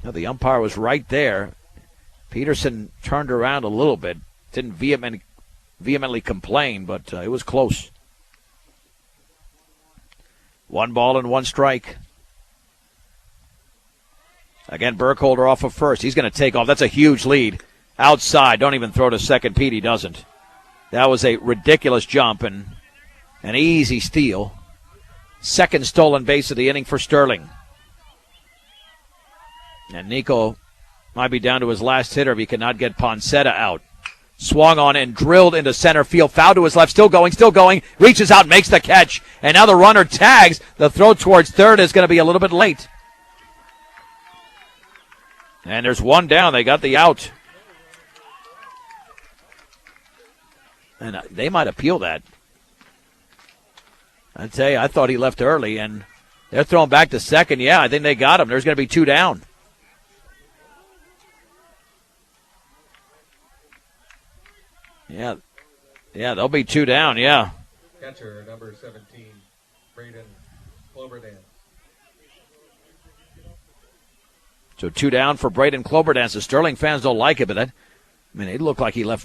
Now the umpire was right there. Peterson turned around a little bit. Didn't vehemently complain, but it was close. 1 ball and 1 strike. Again, Burkholder off of first. He's going to take off. That's a huge lead. Outside. Don't even throw to second. Pete, he doesn't. That was a ridiculous jump and an easy steal. 2nd stolen base of the inning for Sterling. And Nico might be down to his last hitter if he cannot get Poncetta out. Swung on and drilled into center field. Foul to his left. Still going. Reaches out, makes the catch. And now the runner tags. The throw towards third is going to be a little bit late. And there's 1 down. They got the out. And they might appeal that. I tell you, I thought he left early, and they're throwing back to second. Yeah, I think they got him. There's going to be 2 down. Yeah, there'll be 2 down, yeah. Catcher, number 17, Braden Cloberdance. So 2 down for Braden Cloberdance. The Sterling fans don't like it, but that, it looked like he left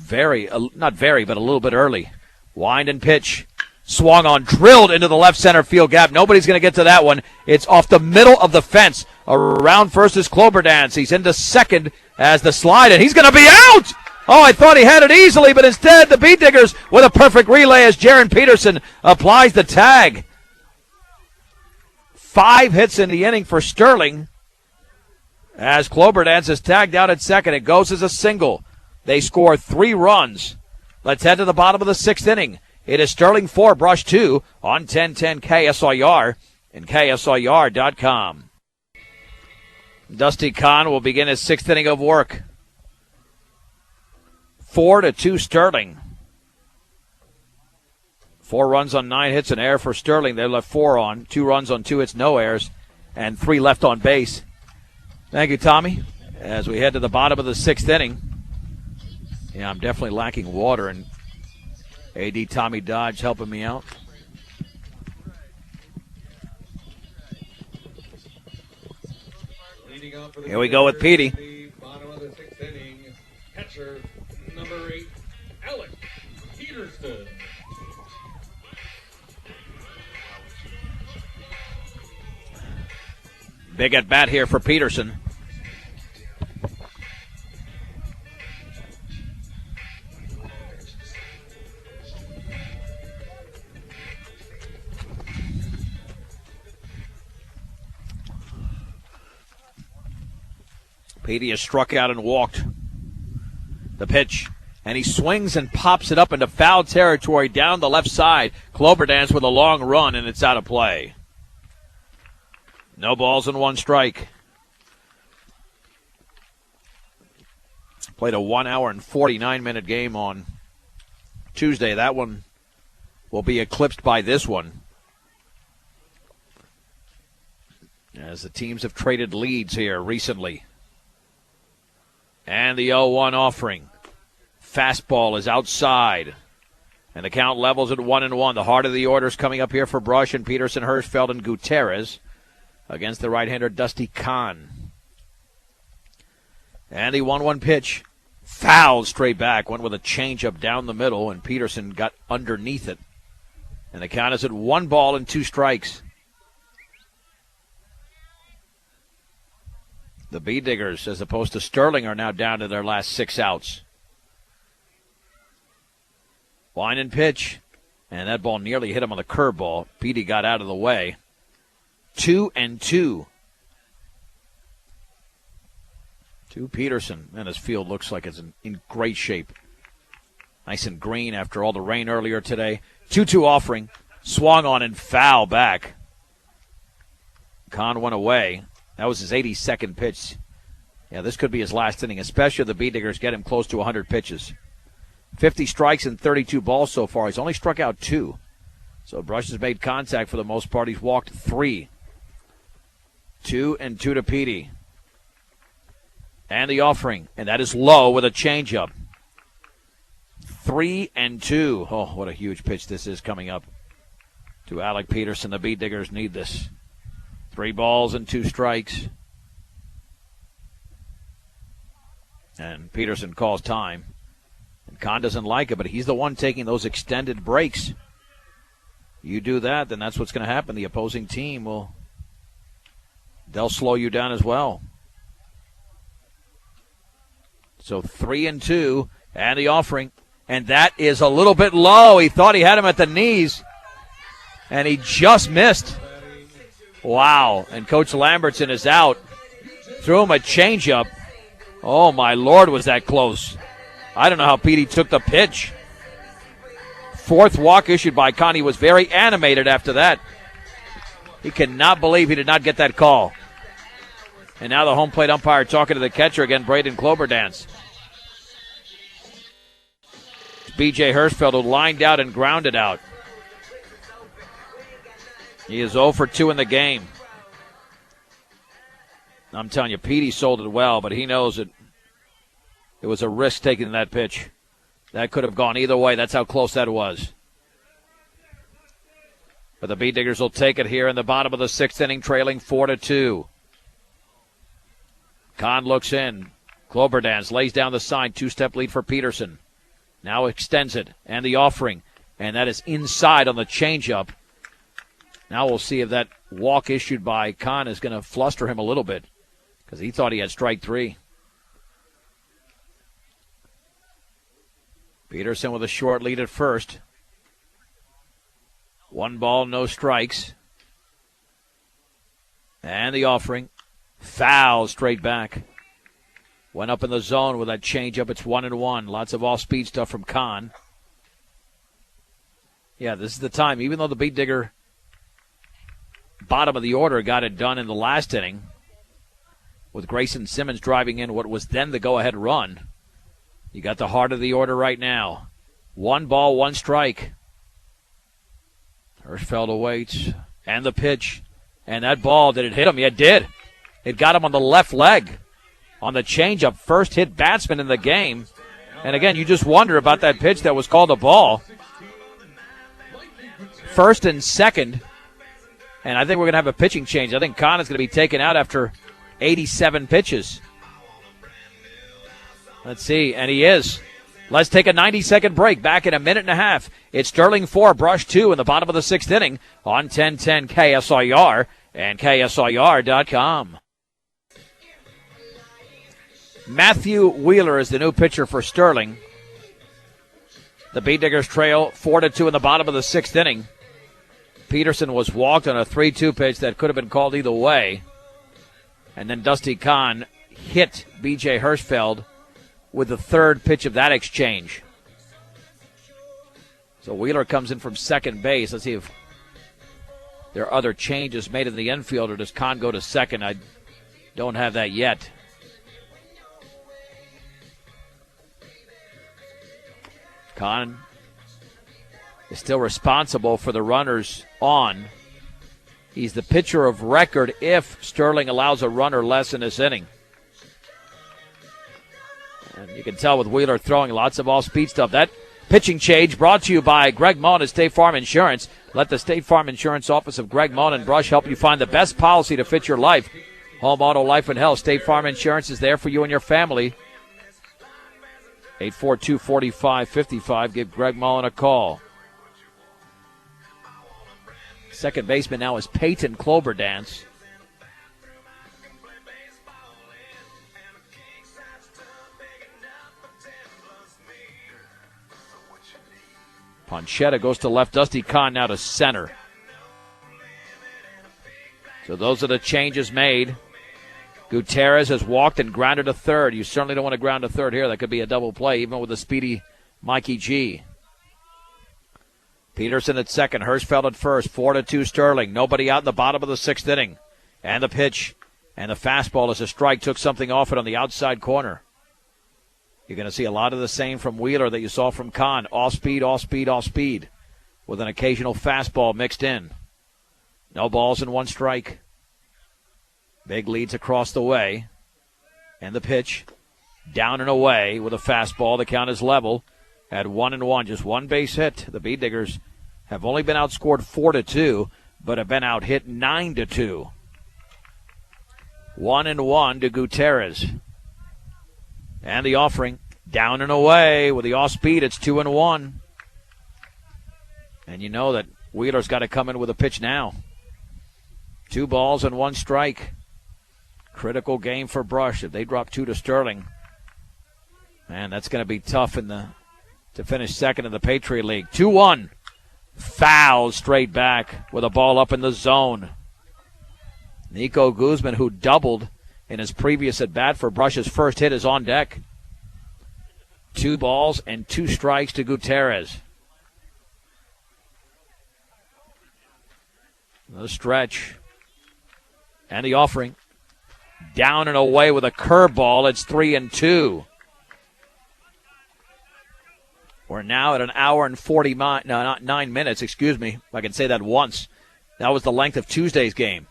not very, but a little bit early. Wind and pitch. Swung on, drilled into the left center field gap. Nobody's going to get to that one. It's off the middle of the fence. Around first is Cloberdance. He's into second as the slide, and he's going to be out! Oh, I thought he had it easily, but instead the Beat Diggers with a perfect relay as Jaron Peterson applies the tag. 5 hits in the inning for Sterling. As Cloberdance is tagged out at second, it goes as a single. They score 3 runs. Let's head to the bottom of the 6th inning. It is Sterling 4, Brush 2 on 1010 KSIR and KSIR.com. Dusty Kahn will begin his 6th inning of work. 4-2 Sterling. 4 runs on 9 hits, an error for Sterling. They left 4 on. 2 runs on 2 hits, no errors, and 3 left on base. Thank you, Tommy. As we head to the bottom of the 6th inning. Yeah, I'm definitely lacking water, and AD Tommy Dodge helping me out. Here we go with Petey. Bottom of the 6th inning, catcher number 8, Alec Peterson. Big at bat here for Peterson. Petey has struck out and walked. The pitch, and he swings and pops it up into foul territory down the left side. Cloberdance with a long run, and it's out of play. No balls and 1 strike. Played a 1 hour and 49-minute game on Tuesday. That one will be eclipsed by this one, as the teams have traded leads here recently. And the 0-1 offering. Fastball is outside. And the count levels at 1-1. The heart of the order is coming up here for Brush and Peterson, Hirschfeld, and Gutierrez against the right-hander Dusty Kahn. And the 1-1 pitch. Fouled straight back. Went with a changeup down the middle, and Peterson got underneath it. And the count is at 1 ball and 2 strikes. The B-Diggers, as opposed to Sterling, are now down to their last 6 outs. Line and pitch. And that ball nearly hit him on the curveball. Petey got out of the way. 2-2. To Peterson. And his field looks like it's in great shape. Nice and green after all the rain earlier today. 2-2 offering. Swung on and foul back. Kahn went away. That was his 82nd pitch. Yeah, this could be his last inning, especially if the B-Diggers get him close to 100 pitches. 50 strikes and 32 balls so far. He's only struck out 2. So Brush has made contact for the most part. He's walked 3. 2-2 to Petey. And the offering. And that is low with a changeup. 3-2. Oh, what a huge pitch this is coming up to Alec Peterson. The B-Diggers need this. 3 balls and 2 strikes. And Peterson calls time. And Kahn doesn't like it, but he's the one taking those extended breaks. You do that, then that's what's going to happen. The opposing team they'll slow you down as well. So 3-2, and the offering. And that is a little bit low. He thought he had him at the knees, and he just missed. Wow. And Coach Lambertson is out. Threw him a changeup. Oh, my Lord, was that close. I don't know how Petey took the pitch. 4th walk issued by Kahn. He was very animated after that. He cannot believe he did not get that call. And now the home plate umpire talking to the catcher again, Braden Cloberdance. B.J. Hirschfeld, who lined out and grounded out. He is 0 for 2 in the game. I'm telling you, Petey sold it well, but he knows it was a risk taking that pitch. That could have gone either way. That's how close that was. But the B-Diggers will take it here in the bottom of the 6th inning, trailing 4-2. Kahn looks in. Cloberdance lays down the sign. 2-step lead for Peterson. Now extends it. And the offering. And that is inside on the changeup. Now we'll see if that walk issued by Kahn is going to fluster him a little bit, because he thought he had strike 3. Peterson with a short lead at first. 1 ball, no strikes. And the offering. Foul straight back. Went up in the zone with that changeup. It's 1-1. Lots of off-speed stuff from Kahn. Yeah, this is the time. Even though the B-Digger bottom of the order got it done in the last inning, with Grayson Simmons driving in what was then the go-ahead run, you got the heart of the order right now. 1 ball, 1 strike. Hirschfeld awaits. And the pitch. And that ball, did it hit him? Yeah, it did. It got him on the left leg on the changeup. First hit batsman in the game. And again, you just wonder about that pitch that was called a ball. First and second. And I think we're going to have a pitching change. I think Kahn is going to be taken out after 87 pitches. Let's see, and he is. Let's take a 90-second break. Back in a minute and a half. It's Sterling 4, Brush 2 in the bottom of the 6th inning on 1010 KSIR and KSIR.com. Matthew Wheeler is the new pitcher for Sterling. The B-Diggers trail 4-2 in the bottom of the 6th inning. Peterson was walked on a 3-2 pitch that could have been called either way. And then Dusty Kahn hit B.J. Hirschfeld with the 3rd pitch of that exchange. So Wheeler comes in from second base. Let's see if there are other changes made in the infield, or does Kahn go to second? I don't have that yet. Kahn is still responsible for the runners on. He's the pitcher of record if Sterling allows a runner less in this inning. And you can tell with Wheeler throwing lots of all-speed stuff. That pitching change brought to you by Greg Mullen at State Farm Insurance. Let the State Farm Insurance office of Greg Mullen and Brush help you find the best policy to fit your life. Home, auto, life, and health. State Farm Insurance is there for you and your family. 842-4555. Give Greg Mullen a call. Second baseman now is Peyton Cloberdance. Ponchetta goes to left. Dusty Kahn now to center. So those are the changes made. Gutierrez has walked and grounded to third. You certainly don't want to ground to third here. That could be a double play, even with a speedy Mikey G. Peterson at second. Hirschfeld at first. 4-2 Sterling. Nobody out in the bottom of the sixth inning. And the pitch. And the fastball as a strike took something off it on the outside corner. You're going to see a lot of the same from Wheeler that you saw from Kahn. Off speed, off speed, off speed. With an occasional fastball mixed in. No balls and one strike. Big leads across the way. And the pitch. Down and away with a fastball. The count is level at 1-1. Just one base hit. The Bee Diggers have only been outscored 4-2, but have been out hit 9-2. 1-1 to Gutierrez. And the offering. Down and away with the off speed. It's 2-1. And you know that Wheeler's got to come in with a pitch now. 2 balls and 1 strike. Critical game for Brush. If they drop 2 to Sterling, man, that's going to be tough to finish second in the Patriot League. 2-1. Foul straight back with a ball up in the zone. Nico Guzman, who doubled in his previous at-bat for Brush's first hit, is on deck. 2 balls and 2 strikes to Gutierrez. The stretch. And the offering. Down and away with a curveball. It's 3-2. We're now at an hour and 9 minutes, excuse me. If I can say that once. That was the length of Tuesday's game.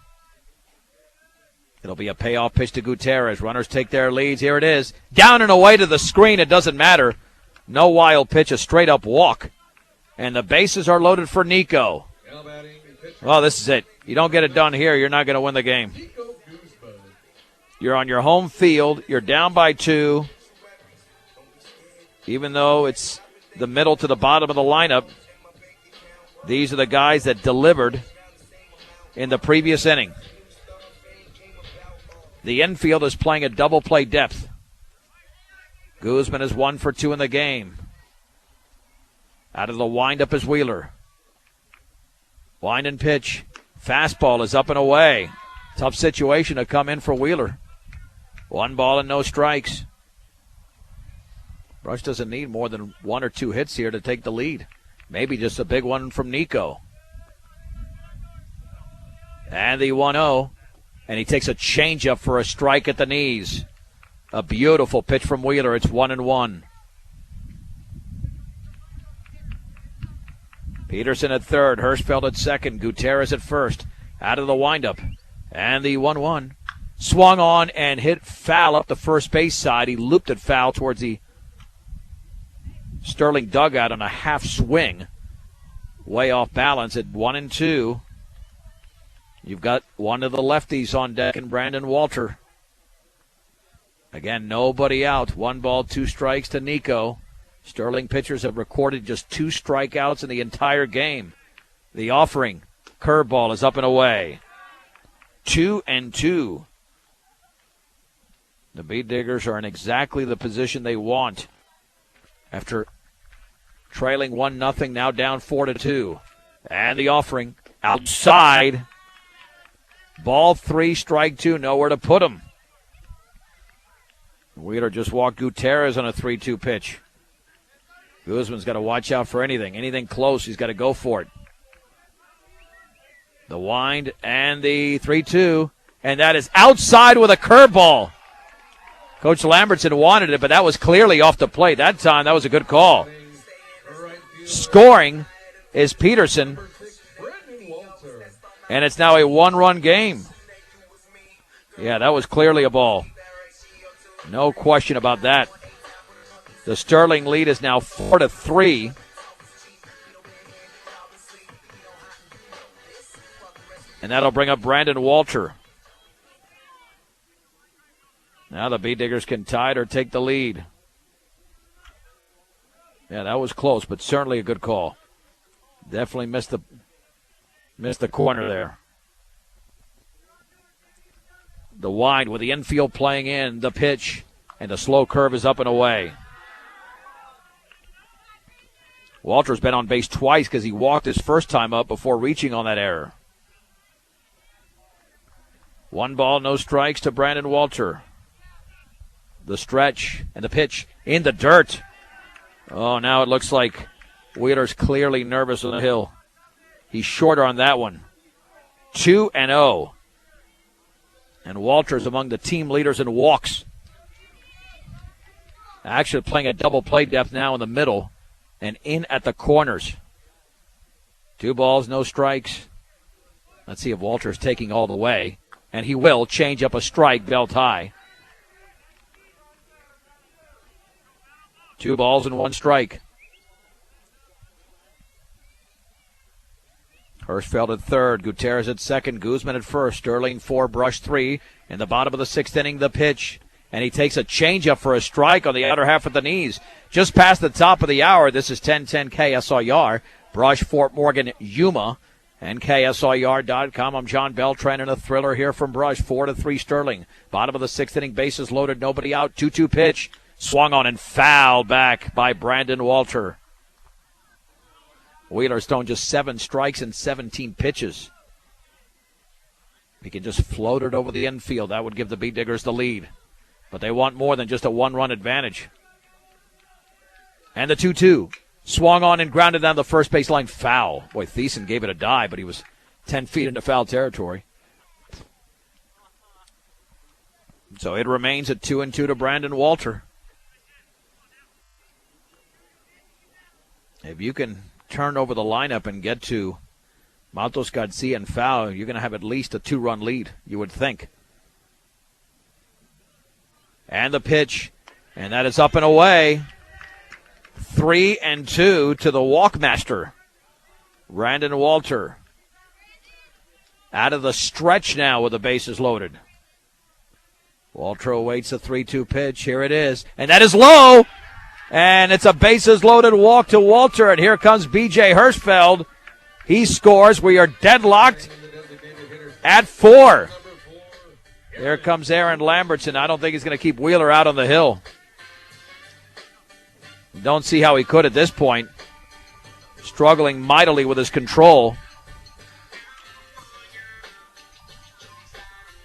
It'll be a payoff pitch to Gutierrez. Runners take their leads. Here it is. Down and away to the screen. It doesn't matter. No wild pitch, a straight-up walk. And the bases are loaded for Nico. Well, this is it. You don't get it done here, you're not going to win the game. You're on your home field. You're down by 2. Even though it's the middle to the bottom of the lineup, these are the guys that delivered in the previous inning. The infield is playing a double play depth. Guzman is 1 for 2 in the game. Out of the windup is Wheeler. Wind and pitch. Fastball is up and away. Tough situation to come in for Wheeler. 1 ball and no strikes. Brush doesn't need more than 1 or 2 hits here to take the lead. Maybe just a big one from Nico. And the 1-0. And he takes a changeup for a strike at the knees. A beautiful pitch from Wheeler. It's 1-1. Peterson at third. Hirschfeld at second. Gutierrez at first. Out of the windup. And the 1-1. Swung on and hit foul up the first base side. He looped it foul towards the Sterling dugout on a half swing. Way off balance at 1-2. You've got one of the lefties on deck and Brandon Walter. Again, nobody out. 1 ball, 2 strikes to Nico. Sterling pitchers have recorded just 2 strikeouts in the entire game. The offering. Curveball is up and away. 2-2. The Bee Diggers are in exactly the position they want. After trailing 1-0, now down 4-2. And the offering. Outside. Ball 3, strike 2, nowhere to put him. Wheeler just walked Gutierrez on a 3-2 pitch. Guzman's got to watch out for anything. Anything close, he's got to go for it. The wind and the 3-2. And that is outside with a curveball. Coach Lambertson wanted it, but that was clearly off the plate. That time, that was a good call. Scoring is Peterson, Number 6, Brandon Walter. and it's now a one-run game. Yeah, that was clearly a ball. No question about that. The Sterling lead is now 4-3. And that'll bring up Brandon Walter. Now the Bee Diggers can tie it or take the lead. Yeah, that was close, but certainly a good call. Definitely missed the corner there. The wide with the infield playing in, the pitch, and the slow curve is up and away. Walter's been on base twice because he walked his first time up before reaching on that error. 1 ball, no strikes to Brandon Walter. The stretch and the pitch in the dirt. Oh, now it looks like Wheeler's clearly nervous on the hill. He's shorter on that one. 2-0. And Walter's among the team leaders in walks. Actually playing a double play depth now in the middle and in at the corners. 2 balls, no strikes. Let's see if Walter's taking all the way. And he will change up a strike belt high. 2 balls and 1 strike. Hirschfeld at third, Gutierrez at second, Guzman at first, Sterling 4, Brush 3. In the bottom of the 6th inning, the pitch. And he takes a changeup for a strike on the outer half of the knees. Just past the top of the hour, this is 1010 KSIR, Brush, Fort Morgan, Yuma, and KSIR.com. I'm John Beltran, and a thriller here from Brush, 4-3 Sterling. Bottom of the 6th inning, bases loaded, nobody out, 2-2 pitch. Swung on and fouled back by Brandon Walter. Wheeler's thrown just 7 strikes and 17 pitches. He can just float it over the infield. That would give the Bee Diggers the lead. But they want more than just a 1-run advantage. And the 2-2. Swung on and grounded down the first baseline, foul. Boy, Thiessen gave it a dive, but he was 10 feet into foul territory. So it remains at 2-2 to Brandon Walter. If you can turn over the lineup and get to Matos, Garcia, and foul, you're going to have at least a 2-run lead, you would think. And the pitch, and that is up and away. 3-2 to the walkmaster, Brandon Walter. Out of the stretch now with the bases loaded. Walter awaits a 3-2 pitch. Here it is, and that is low. And it's a bases-loaded walk to Walter, and here comes B.J. Hirschfeld. He scores. We are deadlocked at 4. Here comes Aaron Lambertson. I don't think he's going to keep Wheeler out on the hill. Don't see how he could at this point. Struggling mightily with his control.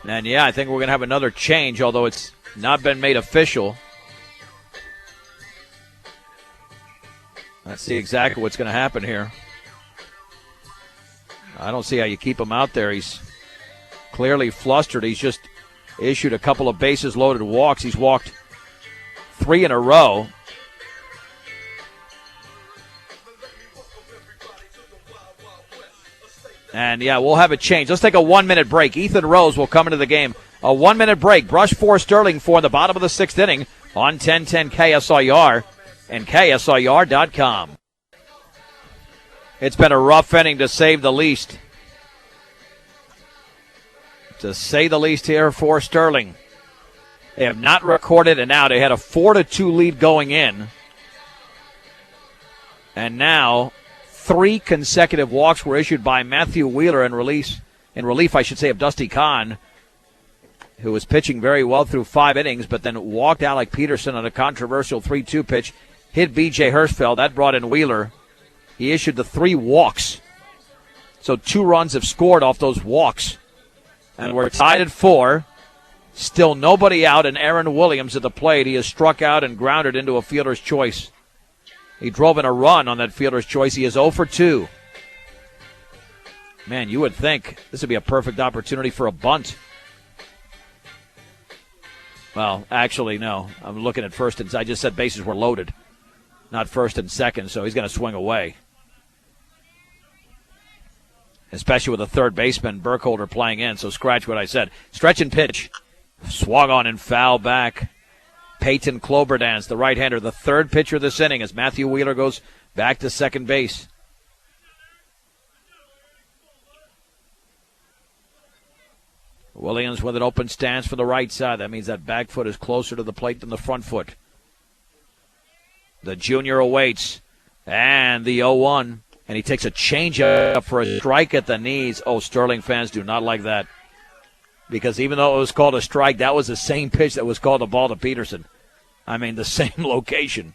And, yeah, I think we're going to have another change, although it's not been made official. Let's see exactly what's going to happen here. I don't see how you keep him out there. He's clearly flustered. He's just issued a couple of bases-loaded walks. He's walked 3 in a row. And, yeah, we'll have a change. Let's take a 1-minute break. Ethan Rose will come into the game. A 1-minute break. Brush 4, Sterling 4 in the bottom of the 6th inning on 1010 KSIR. And KSIR.com. It's been a rough inning to say the least. To say the least here for Sterling. They have not recorded an out. They had a 4-2 lead going in. And now 3 consecutive walks were issued by Matthew Wheeler in relief, of Dusty Kahn, who was pitching very well through 5 innings, but then walked Alec Peterson on a controversial 3-2 pitch. Hit B.J. Hirschfeld. That brought in Wheeler. He issued the 3 walks. So 2 runs have scored off those walks. And we're tied at 4. Still nobody out, and Aaron Williams at the plate. He has struck out and grounded into a fielder's choice. He drove in a run on that fielder's choice. He is 0 for 2. Man, you would think this would be a perfect opportunity for a bunt. Well, actually, no. I'm looking at first, and I just said bases were loaded. not first and second, so he's going to swing away. Especially with the third baseman, Burkholder, playing in, so scratch what I said. Stretch and pitch. Swung on and foul back. Peyton Cloberdance, the right-hander, the third pitcher this inning as Matthew Wheeler goes back to second base. Williams with an open stance for the right side. That means that back foot is closer to the plate than the front foot. The junior awaits. And the 0-1. And he takes a changeup for a strike at the knees. Oh, Sterling fans do not like that. Because even though it was called a strike, that was the same pitch that was called a ball to Peterson. I mean, the same location.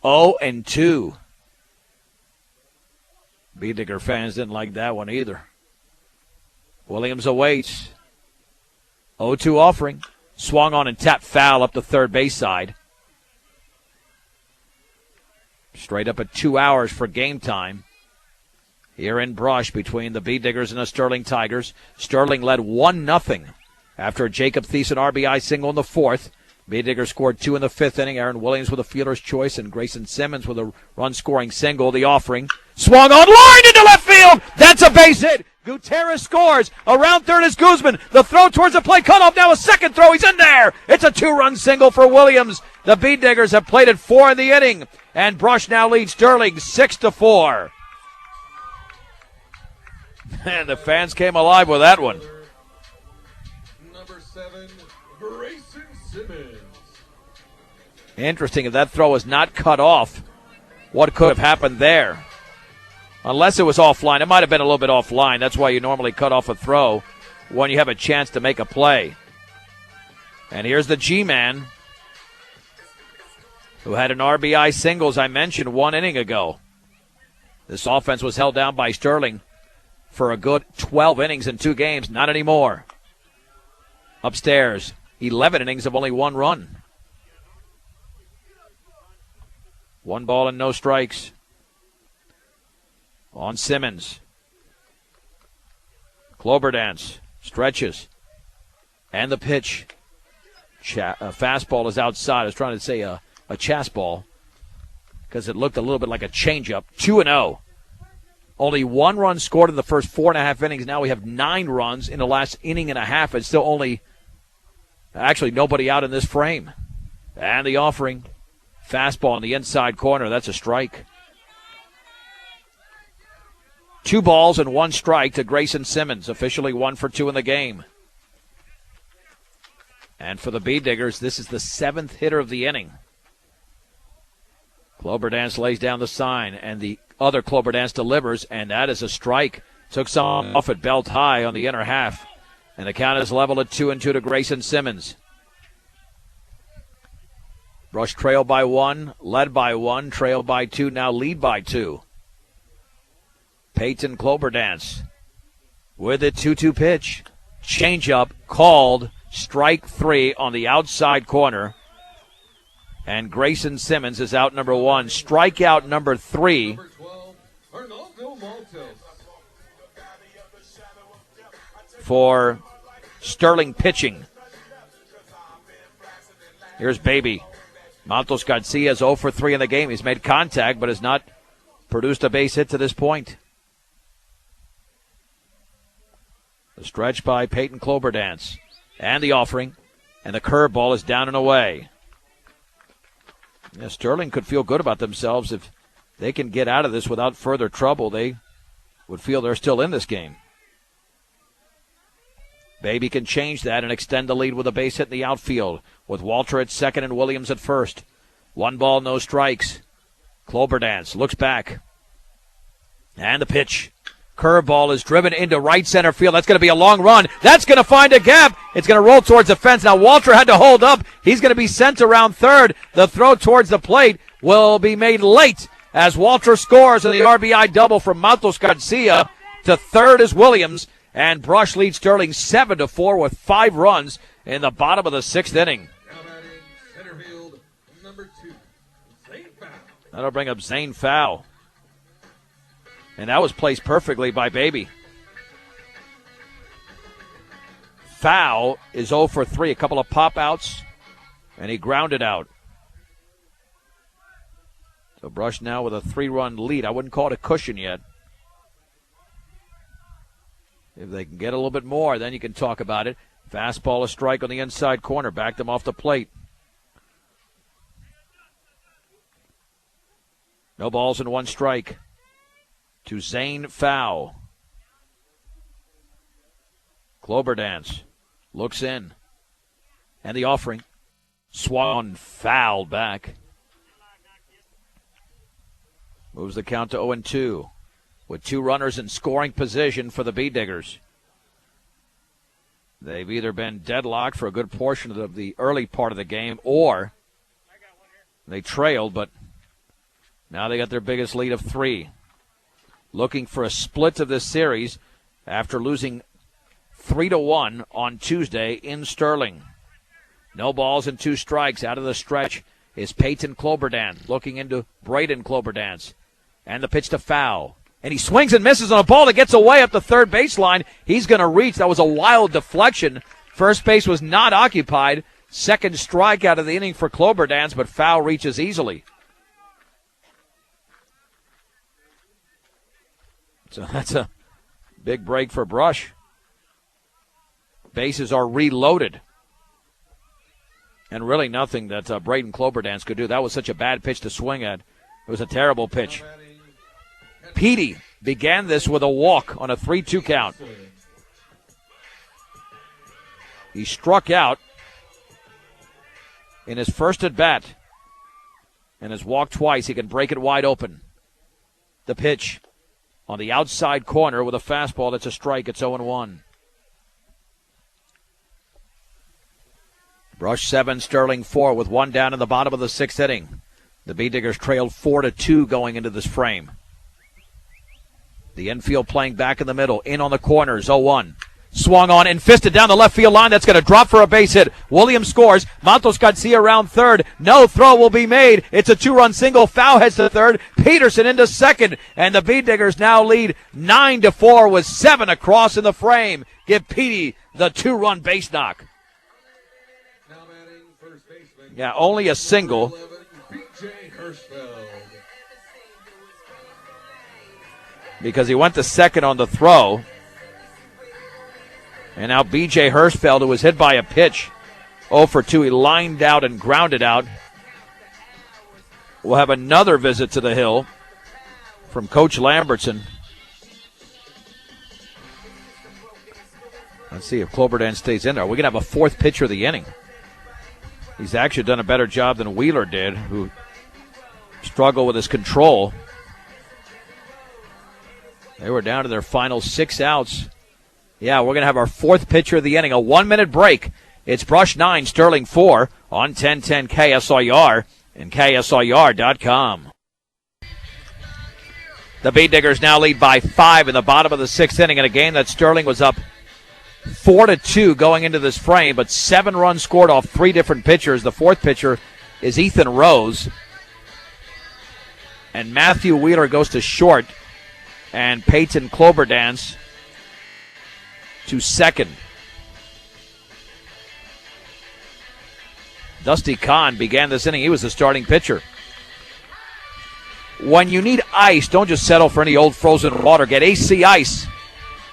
0-2. Beediger fans didn't like that one either. Williams awaits. 0-2 offering. Swung on and tapped foul up the third base side. Straight up at 2 hours for game time. Here in Brush between the Beediggers and the Sterling Tigers. Sterling led 1-0 after a Jacob Thiessen RBI single in the fourth. Beediger scored 2 in the fifth inning. Aaron Williams with a fielder's choice and Grayson Simmons with a run-scoring single. The offering. Swung on, line into left field. That's a base hit. Gutierrez scores. Around third is Guzman. The throw towards the plate. Cut off now. A second throw. He's in there. It's a 2-run single for Williams. The Beediggers have played at 4 in the inning. And Brush now leads Sterling 6-4. And the fans came alive with that one. Number 7, Grayson Simmons. Interesting, if that throw was not cut off, what could have happened there? Unless it was offline. It might have been a little bit offline. That's why you normally cut off a throw when you have a chance to make a play. And here's the G-Man, who had an RBI single, as I mentioned, 1 inning ago. This offense was held down by Sterling for a good 12 innings in 2 games. Not anymore. Upstairs, 11 innings of only 1 run. 1 ball and no strikes. On Simmons. Cloberdance stretches. And the pitch. Fastball is outside. I was trying to say a chastball because it looked a little bit like a changeup. 2-0. Only 1 run scored in the first 4.5 innings. Now we have 9 runs in the last inning and a half. It's still only, actually, nobody out in this frame. And the offering. Fastball in the inside corner. That's a strike. 2 balls and 1 strike to Grayson Simmons. Officially 1 for 2 in the game. And for the Beediggers, this is the 7th hitter of the inning. Cloberdance lays down the sign, and the other Cloberdance delivers, and that is a strike. Took some off at belt high on the inner half. And the count is level at 2-2 to Grayson Simmons. Brush trailed by 1, led by 1, trailed by 2, now lead by 2. Peyton Cloberdance with a 2-2 pitch. Changeup called, strike 3 on the outside corner. And Grayson Simmons is out number 1. Strikeout number 3. Number 12, Arnaldo Maltos. For Sterling pitching. Here's Baby. Maltos Garcia is 0 for 3 in the game. He's made contact but has not produced a base hit to this point. The stretch by Peyton Cloberdance. And the offering. And the curveball is down and away. Yeah, Sterling could feel good about themselves if they can get out of this without further trouble. They would feel they're still in this game. Baby can change that and extend the lead with a base hit in the outfield with Walter at second and Williams at first. 1 ball, no strikes. Cloberdance looks back. And the pitch. Curveball is driven into right center field. That's going to be a long run. That's going to find a gap. It's going to roll towards the fence. Now Walter had to hold up. He's going to be sent around third. The throw towards the plate will be made late as Walter scores on the RBI double from Maltos Garcia. To third is Williams. And Brush leads Sterling 7-4 with 5 runs in the bottom of the 6th inning. Now batting center field, number 2, Zane Fowl. That'll bring up Zane Fowl. And that was placed perfectly by Baby. Fowl is 0 for 3, a couple of pop outs, and he grounded out. So Brush now with a 3-run lead. I wouldn't call it a cushion yet. If they can get a little bit more, then you can talk about it. Fastball, a strike on the inside corner. Back them off the plate. No balls and 1 strike to Zane Fowl. Cloberdance looks in. And the offering. Swung fouled back. Moves the count to 0-2 with 2 runners in scoring position for the Bee Diggers. They've either been deadlocked for a good portion of the early part of the game or they trailed, but now they got their biggest lead of 3. Looking for a split of this series after losing 3-1 on Tuesday in Sterling. No balls and 2 strikes. Out of the stretch is Peyton Cloberdance looking into Braden Cloberdance. And the pitch to Fowl. And he swings and misses on a ball that gets away up the third baseline. He's going to reach. That was a wild deflection. First base was not occupied. Second strikeout of the inning for Cloberdance, but Fowl reaches easily. So that's a big break for Brush. Bases are reloaded. And really nothing that Braden Cloberdance could do. That was such a bad pitch to swing at. It was a terrible pitch. Petey began this with a walk on a 3-2 count. He struck out in his first at bat and has walked twice. He can break it wide open. The pitch on the outside corner with a fastball. That's a strike. It's 0-1. Brush 7, Sterling 4 with 1 down in the bottom of the 6th inning. The Bee Diggers trailed 4-2 going into this frame. The infield playing back in the middle. In on the corners, 0-1. Swung on and fisted down the left field line. That's going to drop for a base hit. Williams scores. Matos Garcia around third. No throw will be made. It's a 2-run single. Foul heads to third. Peterson into second. And the Bee Diggers now lead 9-4 with 7 across in the frame. Give Petey the 2-run base knock. Yeah, only a single. B.J. Hirschfeld. Because he went to second on the throw. And now B.J. Hirschfeld, who was hit by a pitch, 0 for 2. He lined out and grounded out. We'll have another visit to the hill from Coach Lambertson. Let's see if Cloberdance stays in there. We're going to have a 4th pitcher of the inning. He's actually done a better job than Wheeler did, who struggled with his control. They were down to their final 6 outs. Yeah, we're going to have our 4th pitcher of the inning. A 1-minute break. It's Brush 9, Sterling 4 on 1010 KSIR and KSIR.com. The Bee Diggers now lead by 5 in the bottom of the 6th inning in a game that Sterling was up 4-2 going into this frame, but 7 runs scored off 3 different pitchers. The 4th pitcher is Ethan Rose. And Matthew Wheeler goes to short, and Peyton Cloberdance to second. Dusty Kahn began this inning. He was the starting pitcher. When you need ice, don't just settle for any old frozen water. Get AC Ice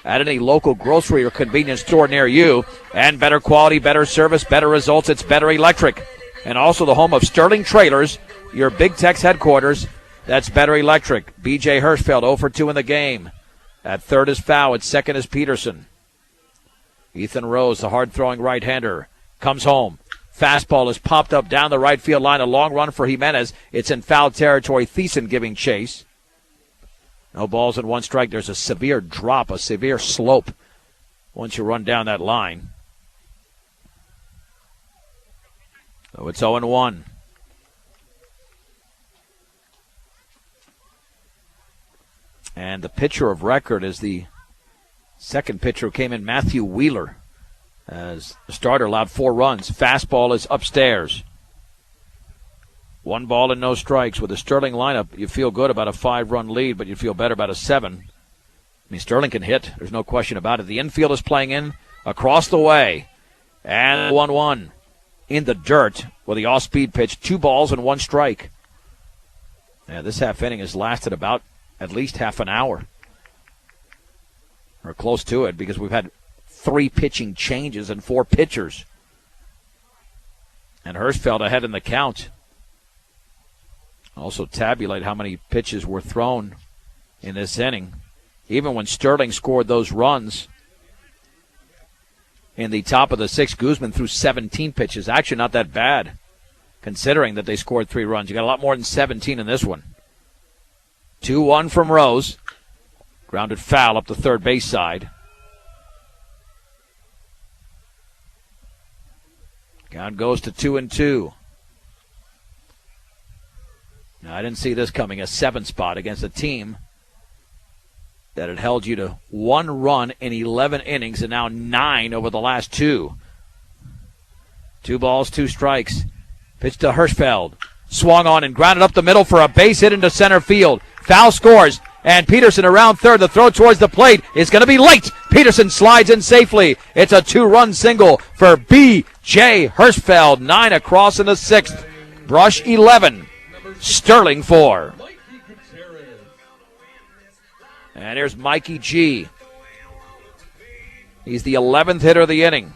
at any local grocery or convenience store near you. And better quality, better service, better results. It's Better Electric. And also the home of Sterling Trailers, your Big Tex headquarters. That's Better Electric. B.J. Hirschfeld 0 for 2 in the game. At third is Fowl. At second is Peterson. Ethan Rose, the hard-throwing right-hander, comes home. Fastball is popped up down the right field line. A long run for Jimenez. It's in foul territory. Thiessen giving chase. No balls and 1 strike. There's a severe drop, a severe slope once you run down that line. So it's 0-1. And the pitcher of record is the second pitcher who came in, Matthew Wheeler, as the starter allowed 4 runs. Fastball is upstairs. 1 ball and no strikes. With the Sterling lineup, you feel good about a 5-run lead, but you feel better about a 7. I mean, Sterling can hit. There's no question about it. The infield is playing in across the way. And 1-1 in the dirt with the off-speed pitch. 2 balls and 1 strike. Yeah, this half inning has lasted about at least half an hour. Or close to it, because we've had 3 pitching changes and 4 pitchers. And Hirschfeld ahead in the count. Also tabulate how many pitches were thrown in this inning. Even when Sterling scored those runs in the top of the 6th, Guzman threw 17 pitches. Actually not that bad, considering that they scored 3 runs. You got a lot more than 17 in this one. 2-1 from Rose. Grounded foul up the third base side. Count goes to 2-2. Now, I didn't see this coming. A 7 spot against a team that had held you to 1 run in 11 innings and now 9 over the last 2. 2 balls, 2 strikes. Pitch to Hirschfeld. Swung on and grounded up the middle for a base hit into center field. Foul scores, and Peterson around third. The throw towards the plate is going to be late. Peterson slides in safely. It's a 2-run single for B.J. Hirschfeld. 9 across in the 6th. Brush 11. Sterling 4. And here's Mikey G. He's the 11th hitter of the inning.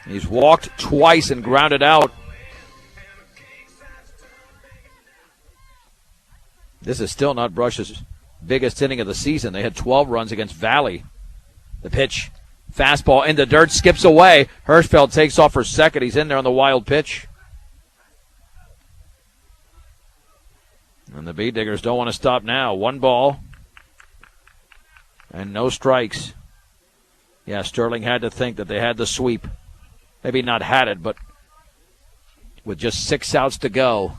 He's walked twice and grounded out. This is still not Brush's biggest inning of the season. They had 12 runs against Valley. The pitch, fastball in the dirt, skips away. Hirschfeld takes off for second. He's in there on the wild pitch. And the Beat Diggers don't want to stop now. 1 ball and no strikes. Yeah, Sterling had to think that they had the sweep. Maybe not had it, but with just 6 outs to go.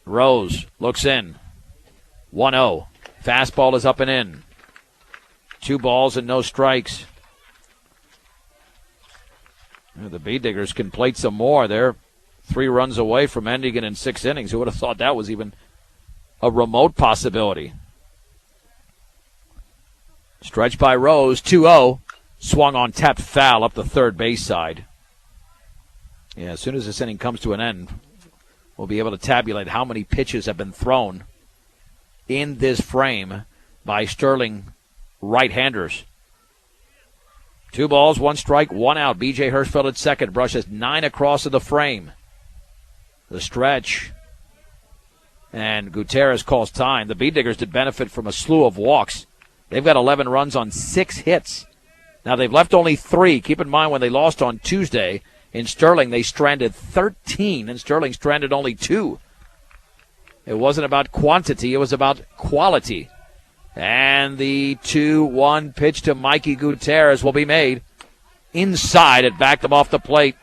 Rose looks in. 1-0. Fastball is up and in. 2 balls and no strikes. The Bee Diggers can plate some more. They're 3 runs away from ending it in 6 innings. Who would have thought that was even a remote possibility? Stretch by Rose. 2-0. Swung on, tapped foul up the third base side. Yeah, as soon as this inning comes to an end, we'll be able to tabulate how many pitches have been thrown in this frame by Sterling right-handers. 2 balls, 1 strike, 1 out. B.J. Hirschfeld at second. Brush has 9 across of the frame. The stretch. And Gutierrez calls time. The Bee Diggers did benefit from a slew of walks. They've got 11 runs on 6 hits. Now they've left only 3. Keep in mind when they lost on Tuesday, in Sterling, they stranded 13, and Sterling stranded only 2. It wasn't about quantity, it was about quality. And the 2-1 pitch to Mikey Gutierrez will be made inside. It backed him off the plate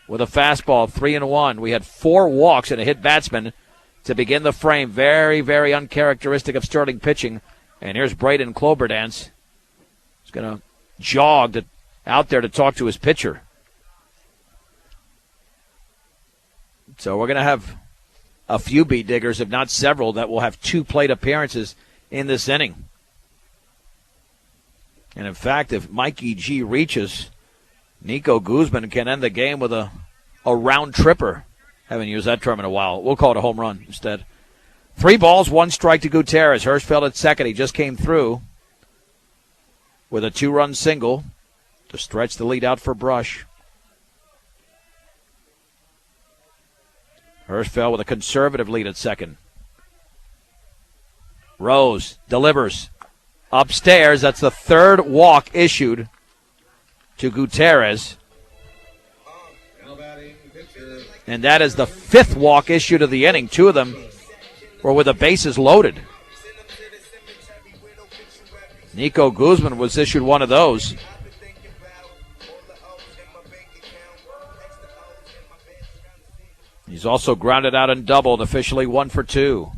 with a fastball, 3-1. We had 4 walks and a hit batsman to begin the frame. Very, very uncharacteristic of Sterling pitching. And here's Braden Cloberdance. He's going to jog out there to talk to his pitcher. So we're going to have a few Bee Diggers, if not several, that will have 2 plate appearances in this inning. And in fact, if Mikey G reaches, Nico Guzman can end the game with a round tripper. Haven't used that term in a while. We'll call it a home run instead. 3 balls, 1 strike to Gutierrez. Hirschfeld at second. He just came through with a 2-run single to stretch the lead out for Brush. Hirschfeld with a conservative lead at second. Rose delivers upstairs. That's the 3rd walk issued to Gutierrez. And that is the 5th walk issued of the inning. 2 of them were with the bases loaded. Nico Guzman was issued one of those. He's also grounded out and doubled, officially 1 for 2.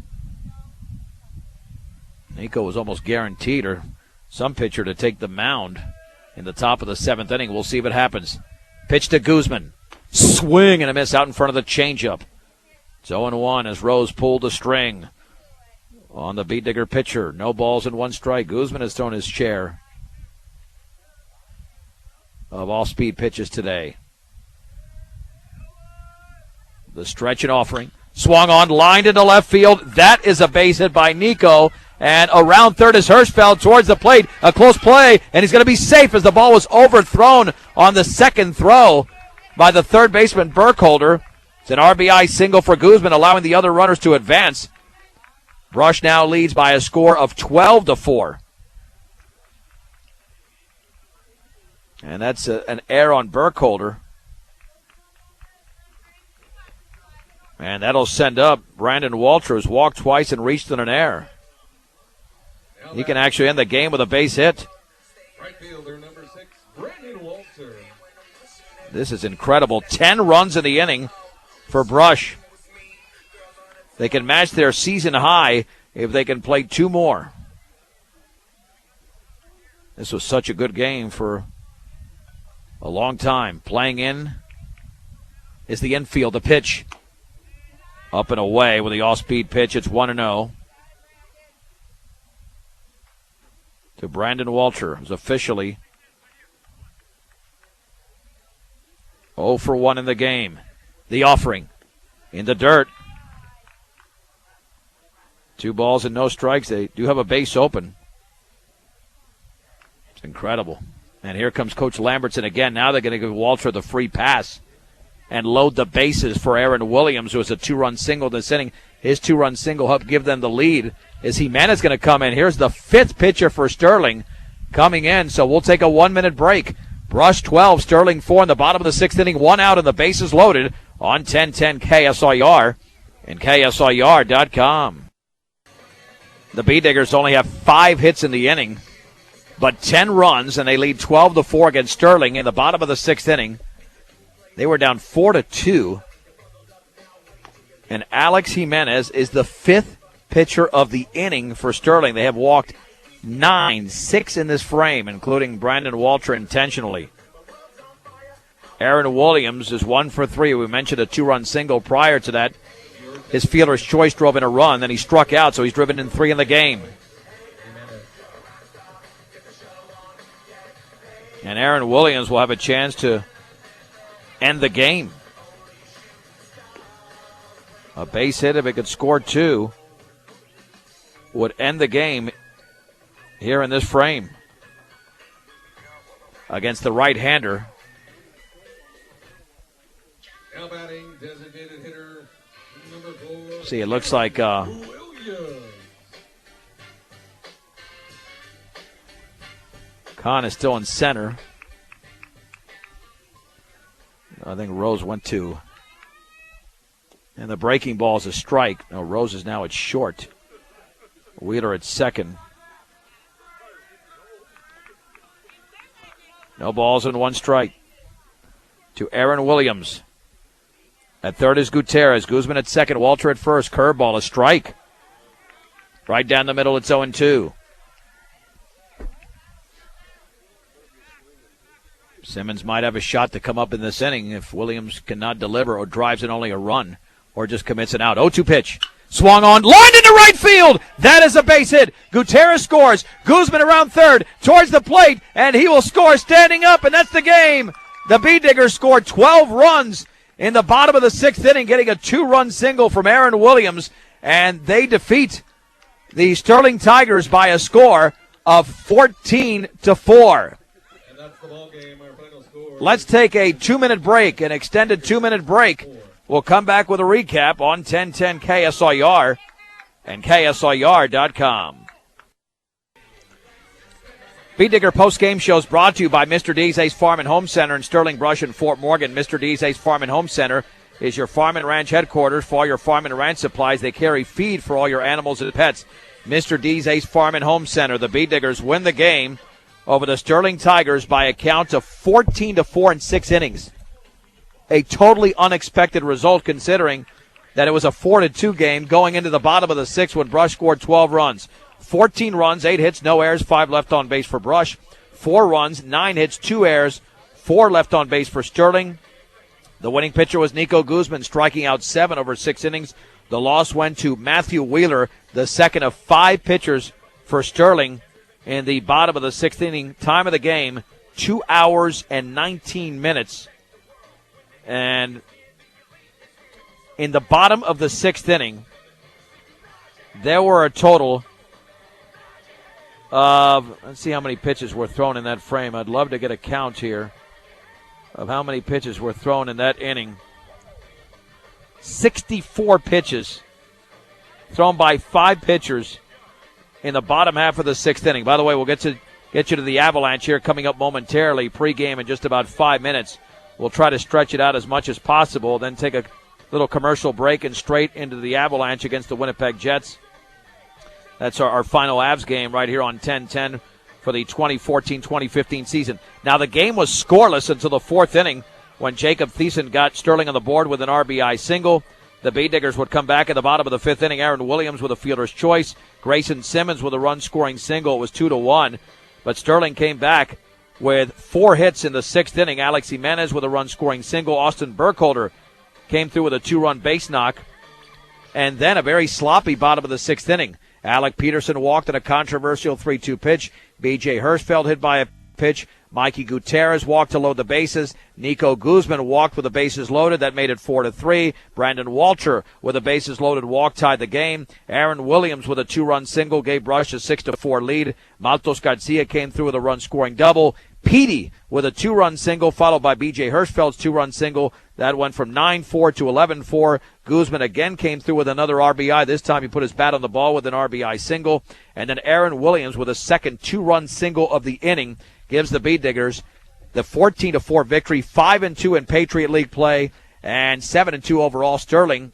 Nico was almost guaranteed, or some pitcher, to take the mound in the top of the 7th inning. We'll see if it happens. Pitch to Guzman. Swing and a miss out in front of the changeup. It's 0-1 as Rose pulled the string on the Bee Digger pitcher. No balls and 1 strike. Guzman has thrown his share of all-speed pitches today. The stretch and offering. Swung on, lined into left field. That is a base hit by Nico. And around third is Hirschfeld towards the plate. A close play, and he's going to be safe as the ball was overthrown on the second throw by the third baseman Burkholder. It's an RBI single for Guzman, allowing the other runners to advance. Brush now leads by a score of 12-4. And that's an error on Burkholder. And that'll send up Brandon Walters, walked twice and reached in an error. He can actually end the game with a base hit. Right fielder number 6, Brandon Walters. This is incredible. 10 runs in the inning for Brush. They can match their season high if they can play 2 more. This was such a good game for a long time. Playing in is the infield. The pitch up and away with the off-speed pitch. It's 1-0 to Brandon Walter, who's officially 0 for 1 in the game. The offering in the dirt. 2 balls and no strikes. They do have a base open. It's incredible. And here comes Coach Lambertson again. Now they're going to give Walter the free pass and load the bases for Aaron Williams, who was a 2-run single this inning. His 2-run single helped give them the lead. As Jimenez going to come in. Here's the 5th pitcher for Sterling coming in. So we'll take a 1-minute break. Brush 12, Sterling 4 in the bottom of the 6th inning. 1 out and the bases loaded on 1010 KSIR and KSIR.com. The B-Diggers only have 5 hits in the inning, but 10 runs, and they lead 12-4 against Sterling in the bottom of the 6th inning. They were down 4-2. And Alex Jimenez is the 5th pitcher of the inning for Sterling. They have walked 9, 6 in this frame, including Brandon Walter intentionally. Aaron Williams is 1 for 3. We mentioned a 2-run single prior to that. His fielder's choice drove in a run, then he struck out, so he's driven in 3 in the game. And Aaron Williams will have a chance to end the game. A base hit, if it could score 2, would end the game here in this frame against the right-hander. Now batting, designated hitter number 4. See, it looks like Williams. Kahn is still in center. I think Rose went to. And the breaking ball is a strike. No, Rose is now at short. Wheeler at second. No balls and 1 strike to Aaron Williams. At third is Gutierrez. Guzman at second. Walter at first. Curveball, a strike. Right down the middle, it's 0-2. Simmons might have a shot to come up in this inning if Williams cannot deliver or drives in only a run or just commits an out. 0-2 pitch. Swung on, lined into right field. That is a base hit. Gutierrez scores. Guzman around third towards the plate, and he will score standing up, and that's the game. The B-Diggers scored 12 runs in the bottom of the 6th inning, getting a 2-run single from Aaron Williams, and they defeat the Sterling Tigers by a score of 14-4. And that's the ball game, our final score. Let's take a 2-minute break, an extended 2-minute break. We'll come back with a recap on 1010 KSIR and KSIR.com. B-Digger post-game show is brought to you by Mr. D's Ace Farm and Home Center in Sterling Brush and Fort Morgan. Mr. D's Ace Farm and Home Center is your farm and ranch headquarters for all your farm and ranch supplies. They carry feed for all your animals and pets. Mr. D's Ace Farm and Home Center. The B-Diggers win the game over the Sterling Tigers by a count of 14-4 in 6 innings. A totally unexpected result considering that it was a 4-2 game going into the bottom of the 6th when Brush scored 12 runs. 14 runs, 8 hits, no errors, 5 left on base for Brush. 4 runs, 9 hits, 2 errors, 4 left on base for Sterling. The winning pitcher was Nico Guzman, striking out 7 over 6 innings. The loss went to Matthew Wheeler, the second of 5 pitchers for Sterling in the bottom of the 6th inning. Time of the game, 2 hours and 19 minutes. And In the bottom of the 6th inning, there were a total of, let's see how many pitches were thrown in that frame. I'd love to get a count here of how many pitches were thrown in that inning. 64 pitches thrown by 5 pitchers in the bottom half of the 6th inning. By the way, we'll get you to the Avalanche here coming up momentarily, pregame in just about 5 minutes. We'll try to stretch it out as much as possible, then take a little commercial break and straight into the Avalanche against the Winnipeg Jets. That's our final Avs game right here on 10-10 for the 2014-2015 season. Now, the game was scoreless until the 4th inning when Jacob Thiessen got Sterling on the board with an RBI single. The Bee-Diggers would come back at the bottom of the 5th inning. Aaron Williams with a fielder's choice. Grayson Simmons with a run-scoring single. It was 2-1. But Sterling came back with 4 hits in the 6th inning. Alex Jimenez with a run-scoring single. Austin Burkholder came through with a 2-run base knock. And then a very sloppy bottom of the 6th inning. Alec Peterson walked in a controversial 3-2 pitch. B.J. Hirschfeld hit by a pitch. Mikey Gutierrez walked to load the bases. Nico Guzman walked with the bases loaded. That made it 4-3. Brandon Walter with a bases loaded walk tied the game. Aaron Williams with a 2-run single gave Rush a 6-4 lead. Maltos Garcia came through with a run-scoring double. Petey with a 2-run single followed by B.J. Hirschfeld's 2-run single. That went from 9-4 to 11-4. Guzman again came through with another RBI. This time he put his bat on the ball with an RBI single. And then Aaron Williams with a second 2-run single of the inning gives the Bee-Diggers the 14-4 victory, 5-2 in Patriot League play, and 7-2 overall. Sterling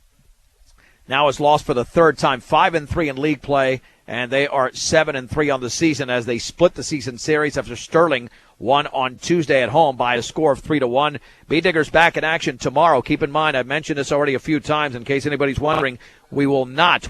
now has lost for the 3rd time, 5-3 in league play, and they are 7-3 on the season as they split the season series after Sterling won on Tuesday at home by a score of 3-1. Bee-Diggers back in action tomorrow. Keep in mind, I've mentioned this already a few times in case anybody's wondering. We will not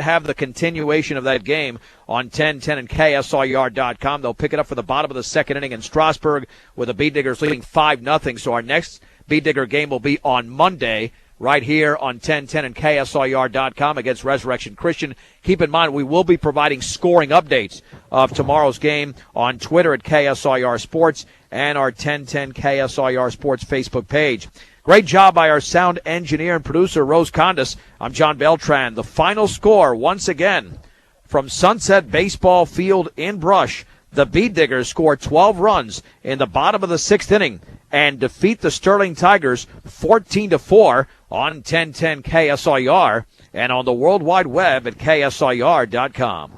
have the continuation of that game on 1010 and KSIR.com. They'll pick it up for the bottom of the 2nd inning in Strasburg with the Bee-Diggers leading 5-0. So our next Bee-Digger game will be on Monday right here on 1010 and KSIR.com against Resurrection Christian. Keep in mind, we will be providing scoring updates of tomorrow's game on Twitter at KSIR Sports and our 1010 KSIR Sports Facebook page. Great job by our sound engineer and producer, Rose Condis. I'm John Beltran. The final score, once again, from Sunset Baseball Field in Brush, the Bee-Diggers score 12 runs in the bottom of the 6th inning and defeat the Sterling Tigers 14-4 on 1010 KSIR and on the World Wide Web at KSIR.com.